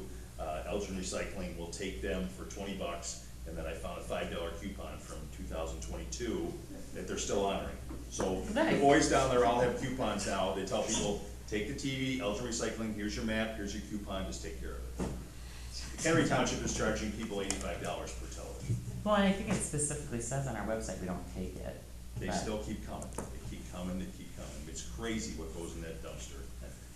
Elgin Recycling will take them for $20, and then I found a $5 coupon from 2022 that they're still honoring. So the Nice. boys down there all have coupons now. They tell people, take the TV, Elgin Recycling, here's your map, here's your coupon, just take care of it. Henry Township is charging people $85 per television. Well, I think it specifically says on our website we don't take it. They but- still keep coming, they keep coming, they keep coming. It's crazy what goes in that dumpster.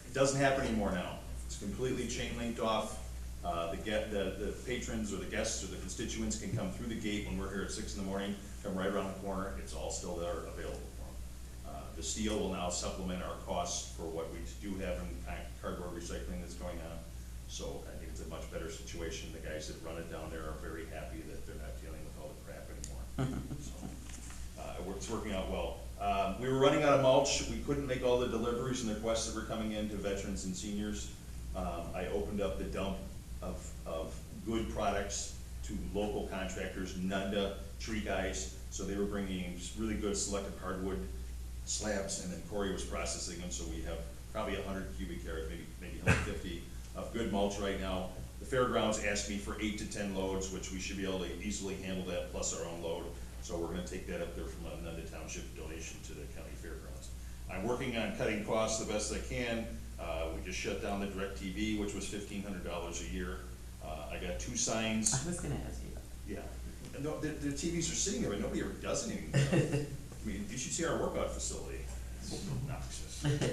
It doesn't happen anymore now. It's completely chain linked off. The patrons or the guests or the constituents can come through the gate when we're here at 6 in the morning, come right around the corner, it's all still there available for them. The steel will now supplement our costs for what we do have in cardboard recycling that's going on. So I think it's a much better situation. The guys that run it down there are very happy that they're not dealing with all the crap anymore. It's working out well. We were running out of mulch, we couldn't make all the deliveries and the requests that were coming in to veterans and seniors. I opened up the dump of good products to local contractors, Nunda, Tree Guys, so they were bringing in really good selected hardwood slabs, and then Corey was processing them, so we have probably 100 cubic yards, maybe 150 of good mulch right now. The fairgrounds asked me for 8 to 10 loads, which we should be able to easily handle that plus our own load. So we're gonna take that up there from a Nunda Township donation to the county fairgrounds. I'm working on cutting costs the best I can. We just shut down the DirecTV, which was $1,500 a year. I got 2 signs. I was gonna ask you about Yeah, no, the TVs are sitting there, but nobody ever does anything with them. I mean, you should see our workout facility. It's obnoxious. that.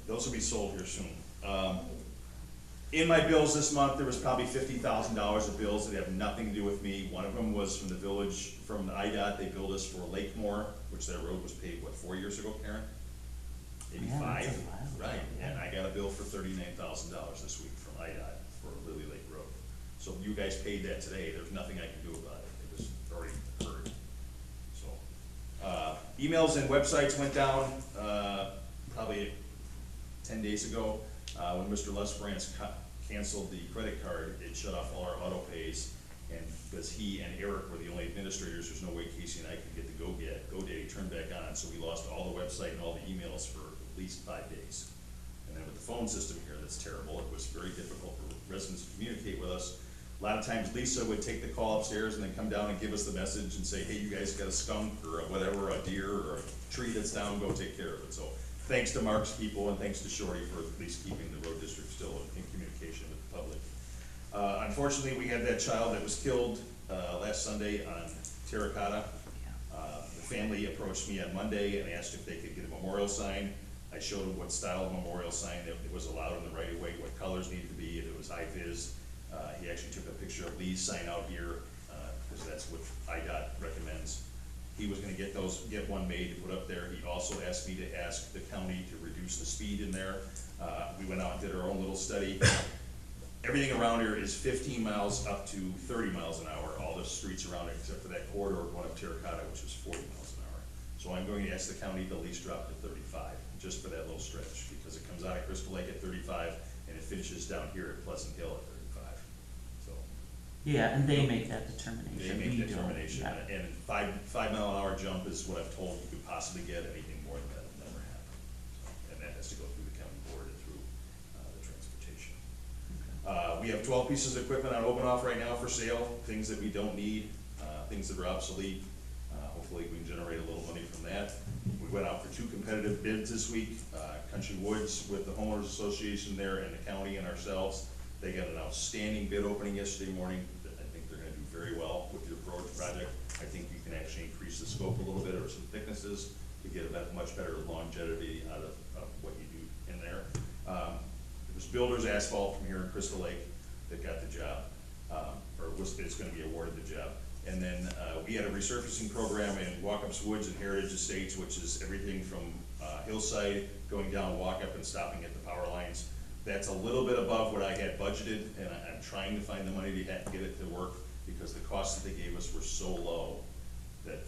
Those will be sold here soon. In my bills this month, there was probably $50,000 of bills that have nothing to do with me. One of them was from the village, from the IDOT, they billed us for Lakemore, which that road was paved, what, 4 years ago, Karen? Maybe Yeah, 5? that's a while ago, Right, yeah. and I got a bill for $39,000 this week from IDOT for Lily Lake Road. So you guys paid that today, there's nothing I can do about it, it was already occurred. So, emails and websites went down, probably 10 days ago. When Mr. Lesbrand's canceled the credit card, it shut off all our auto pays, and because he and Eric were the only administrators, there's no way Casey and I could get the GoDaddy turned back on, so we lost all the website and all the emails for at least 5 days. And then with the phone system here, that's terrible, it was very difficult for residents to communicate with us. A lot of times Lisa would take the call upstairs and then come down and give us the message and say, hey, you guys got a skunk or a whatever, a deer or a tree that's down, go take care of it. So thanks to Mark's people and thanks to Shorty for at least keeping the road district still in communication with the public. Unfortunately, we had that child that was killed last Sunday on Terracotta. The family approached me on Monday and asked if they could get a memorial sign. I showed them what style of memorial sign it was allowed in the right of way, what colors needed to be, if it was high vis. He actually took a picture of Lee's sign out here, because that's what IDOT recommends. He was gonna get one made to put up there. He also asked me to ask the county to reduce the speed in there. We went out and did our own little study. Everything around here is 15 miles up to 30 miles an hour, all the streets around it, except for that corridor going up Terracotta, which is 40 miles an hour. So I'm going to ask the county to at least drop to 35, just for that little stretch, because it comes out of Crystal Lake at 35, and it finishes down here at Pleasant Hill at 35. So Yeah, and they make that determination. they make We that don't. determination, Yeah. and 5 mile an hour jump is what I've told you could possibly get. Anything more than that will never happen. So, and that has to go through the county board and through the transportation. We have 12 pieces of equipment on open off right now for sale, things that we don't need, things that are obsolete. Hopefully we can generate a little money from that. We went out for 2 competitive bids this week, Country Woods with the homeowners association there and the county and ourselves. They got an outstanding bid opening yesterday morning. I think they're gonna do very well with your project. I think you can actually increase the scope a little bit or some thicknesses to get a much better longevity out of what you do in there. It was Builders Asphalt from here in Crystal Lake that got the job, it's gonna be awarded the job. And then we had a resurfacing program in Walkups Woods and Heritage Estates, which is everything from hillside, going down Walkup and stopping at the power lines. That's a little bit above what I had budgeted, and I'm trying to find the money to get it to work, because the costs that they gave us were so low that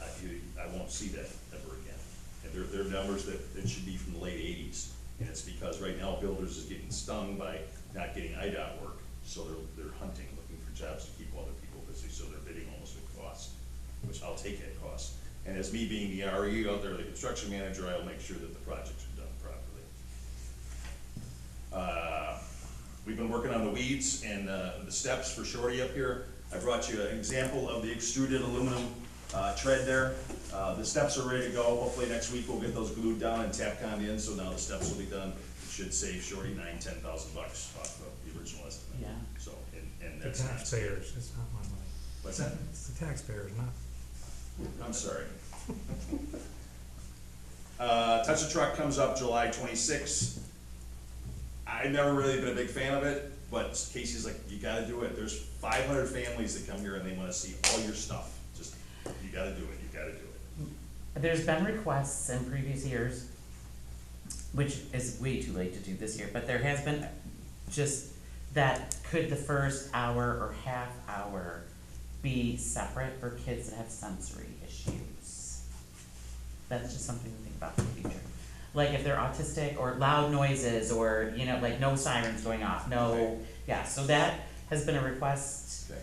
I won't see that ever again. And they're numbers that should be from the late 80s. And it's because right now Builders is getting stung by not getting IDOT work, so they're hunting, looking for jobs to keep other people busy, so they're bidding almost at cost, which I'll take at cost. And as me being the RE out there, the construction manager, I'll make sure that the projects are done properly. We've been working on the weeds and the steps for Shorty up here. I brought you an example of the extruded aluminum tread there. The steps are ready to go. Hopefully next week we'll get those glued down and Tapcon in, so now the steps will be done. It should save Shorty $9,000–10,000 off of the original estimate. Yeah. So, and The that's not. taxpayers, it's not my money. What's that? It's the taxpayers, not. I'm sorry. Touch a Truck comes up July 26th. I've never really been a big fan of it, but Casey's like, you gotta do it. There's 500 families that come here and they wanna see all your stuff. Just, you gotta do it, you gotta do it. There's been requests in previous years, which is way too late to do this year, but there has been just that could the first hour or half hour be separate for kids that have sensory issues. That's just something to think about in the future. Like if they're autistic or loud noises or, you know, like no sirens going off, no, yeah, so that has been a request. Okay.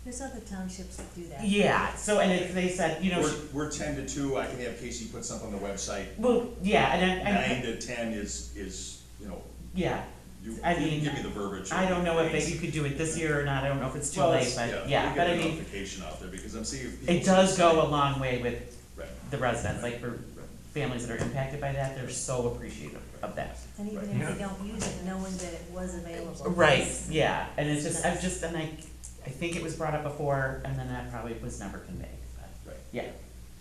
There's other townships that do that. Yeah, so, and if they said, you know, We're 10 to 2, I can have Casey put something on the website. well, yeah, and 9 to 10 is, you know, yeah, you I you mean, give me the verbiage. I don't know if you could do it this year or not, I don't know if it's too Well, late, it's- but, yeah, we'll but get I a mean, notification out there, because I'm seeing. people it does say- go a long way with Right. the residents, like for families that are impacted by that, they're so appreciative of that. And even Right. if they don't use it, knowing that it was available. Right, yeah, and it's just, and I think it was brought up before, and then that probably was never conveyed, but, Right. yeah.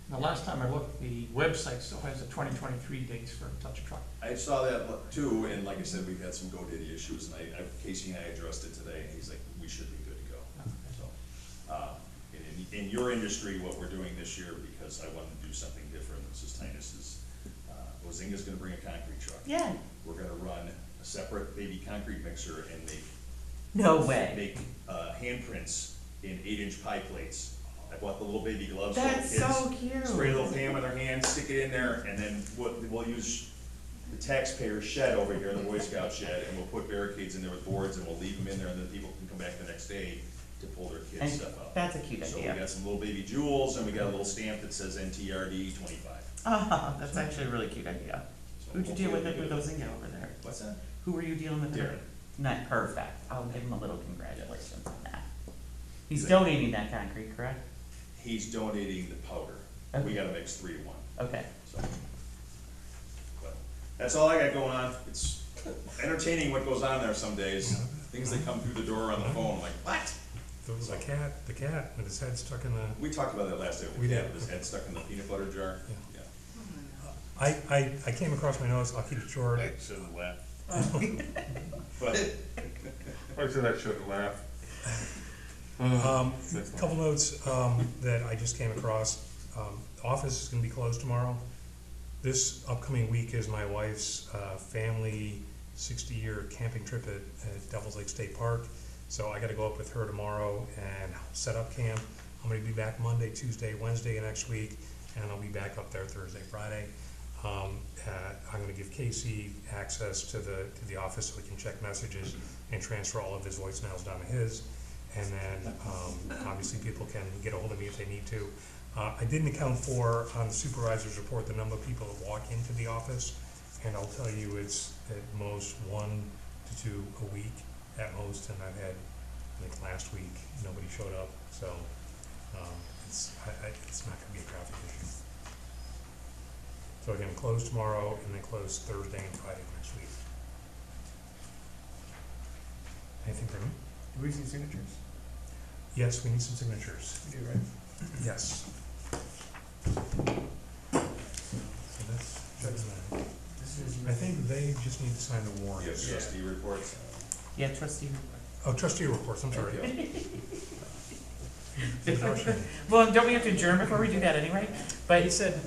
The last time I looked, the website still has the 2023 dates for touch truck. I saw that too, and like I said, we've had some GoDaddy issues, and Casey and I addressed it today, and he's like, we should be good to go. So, in your industry, what we're doing this year, because I wanted to do something different, Mrs. Tynes is, Ozinga's gonna bring a concrete truck. Yeah, We're gonna run a separate baby concrete mixer and no way. make handprints in 8-inch pie plates. I bought the little baby gloves for the That's kids. so cute. Spray a little pan with our hands, stick it in there, and then we'll use the taxpayer shed over here, the Boy Scout shed, and we'll put barricades in there with boards, and we'll leave them in there, and then people can come back the next day to pull their And kids' stuff out. that's a cute So we idea. got some little baby jewels, and we got a little stamp that says NTRD 25. Oh, that's actually a really cute idea. So Who'd you deal with hopefully it we'll with do Ozinga over there? What's that? Who were you dealing with? Darren. Not perfect. I'll give him a little congratulations on that. He's He's a- donating that concrete, correct? He's donating the powder. We Okay. gotta mix 3 to 1, Okay. so. But that's all I got going on. It's entertaining what goes on there some days. Things that come through the door on the phone, like, what? There was the cat with his head stuck in the, We talked about that last day. We The did. cat with his head stuck in the peanut butter jar. Yeah. Yeah. I came across my notes, I'll keep it short. I shouldn't laugh. But, I said I shouldn't laugh. Couple notes, that I just came across. The office is gonna be closed tomorrow. This upcoming week is my wife's, family 60-year camping trip at Devil's Lake State Park. So I gotta go up with her tomorrow and set up camp. I'm gonna be back Monday, Tuesday, Wednesday of next week, and I'll be back up there Thursday, Friday. I'm gonna give Casey access to the office so he can check messages and transfer all of his voicemails down to his. And then, obviously, people can get a hold of me if they need to. I didn't account for, on the supervisor's report, the number of people that walk into the office. And I'll tell you, it's at most 1 to 2 a week at most, and I've had, like last week, nobody showed up, so, it's not gonna be a traffic issue. So again, closed tomorrow, and then closed Thursday and Friday next week. Anything from you? Do we see signatures? Yes, we need some signatures. We do, right? Yes. So that's that. This is. I think they just need to sign the you warrant. have trustee reports? Yeah, trustee. Oh, trustee reports, I'm sorry. Thank Well, don't we have to adjourn before we do that anyway? But He said,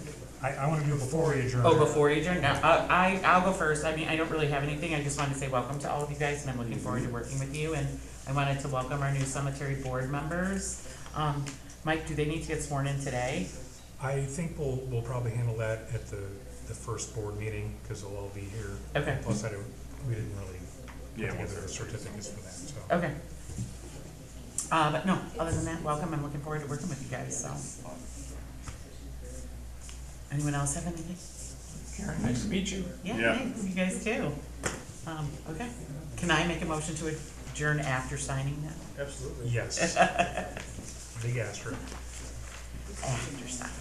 I wanna do it before we adjourn. oh, before you adjourn, no, I'll go first. I mean, I don't really have anything. I just wanted to say welcome to all of you guys, and I'm looking forward to working with you. And I wanted to welcome our new cemetery board members. Mike, do they need to get sworn in today? I think we'll probably handle that at the first board meeting, cause they'll all be here. Okay. Plus, we didn't really Yeah, put once together the they're- certificates for that, so. Okay. But no, other than that, welcome. I'm looking forward to working with you guys, so. Anyone else have anything? Karen, nice to meet you. Yeah, Yeah. thanks, you guys too. Okay. Can I make a motion to adjourn after signing that? Absolutely. Yes. Big asterisk. After signing.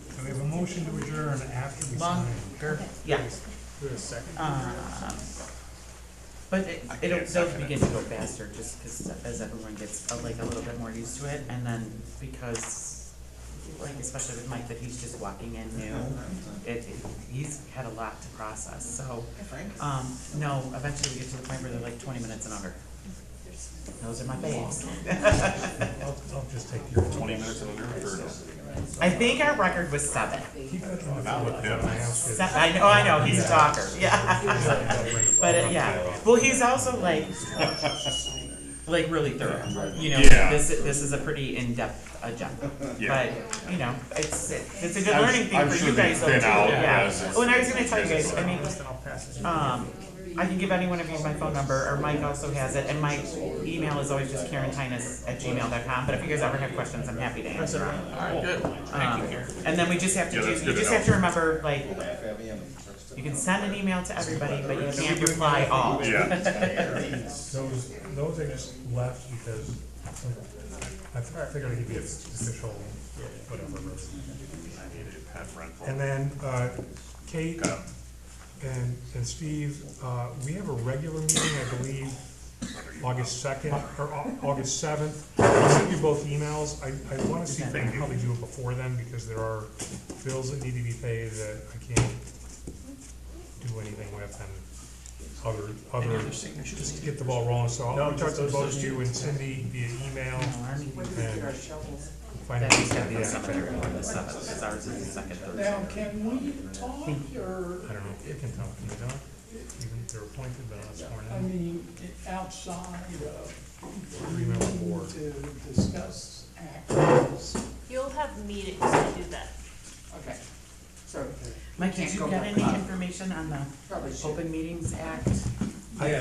So we have a motion to adjourn after we sign. Longer, yeah. Wait a second. But it'll, can't they'll second it. begin to go faster, just because as everyone gets like a little bit more used to it, and then because, like especially with Mike, that he's just walking in new, he's had a lot to process, so. No, eventually we get to the point where they're like 20 minutes and under. Those are my faves. I'll just take your. 20 minutes and under, or? I think our record was 7. Keep looking at the Not with phone. him. My house is- I know, he's a talker, yeah. But, yeah, well, he's also like, like really thorough, you know, Yeah. this is a pretty in-depth agenda. Yeah. But, you know, it's a good I'm- learning thing I'm for sure you they guys though too, thin out yeah. as it's- Oh, and I was gonna tell you guys, I mean, Then I'll pass it. I can give any one of you my phone number, or Mike also has it, and my email is always just KarenTinus@gmail.com, but if you guys ever have questions, I'm happy to answer them. Alright, good, thank you, Karen. And then we just have to Yeah, do, that's you good just to have to know. remember, like, you can send an email to everybody, but you can't reply all. Yeah. Those I just left because I figured I'd give you official, whatever. I needed a pet rental. And then, Kate Got 'em. and Steve, we have a regular meeting, I believe, August 2nd, or August 7th. I'll send you both emails. I wanna see if I can probably do it before then, because there are bills that need to be paid that I can't do anything with, and Any other, other signatures? just to get the ball rolling. So I'll talk to both of you and Cindy via email, When do we get our shovels? find out. That is gonna be the Yeah. cemetery on the 7th, because ours is the second Thursday. Now, can we talk, or, I don't know, you can tell, can you don't? Even if they're appointed, but not sworn I in. mean, outside of Three-member board. to discuss actions? You'll have meetings to do that. Okay, so. Mike, did can't you go get by any clock. information on the Probably should. Open Meetings Act?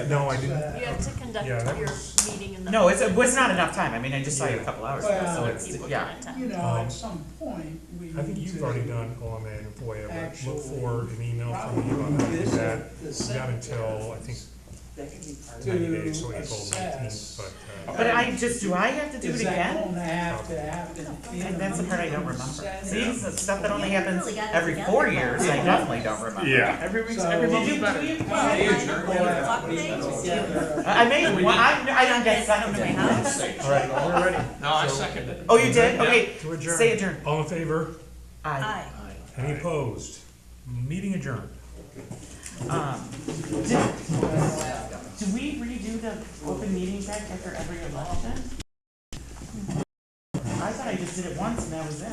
No, I didn't. You have to conduct Yeah, that your was- meeting in the. No, it's not enough time, I mean, I just saw you a couple hours ago, so Well, it's, People yeah. can attend. You know, Um, at some point, we need to. I think you've already done OMA and FOIA, but Actually, look for an email from you probably on that. visit That. the We got until, I think, That could be part of To 90 days, so April assess. 19th, but, But do I have to do it Is that again? gonna have to happen in That's the part I don't remember. set? See, it's the stuff that only Yeah, happens really got it every together. 4 years, I definitely don't remember. Yeah. Every week's, So- every Did month's you, better. do you? Together. I made, I didn't get sent to my house. all right, we're ready. No, I second it. Oh, you did? Okay, To adjourn. say adjourn. All in favor? Aye. Aye. Any opposed? Meeting adjourned. Do we redo the Open Meetings Act after every election? I thought I just did it once and that was it.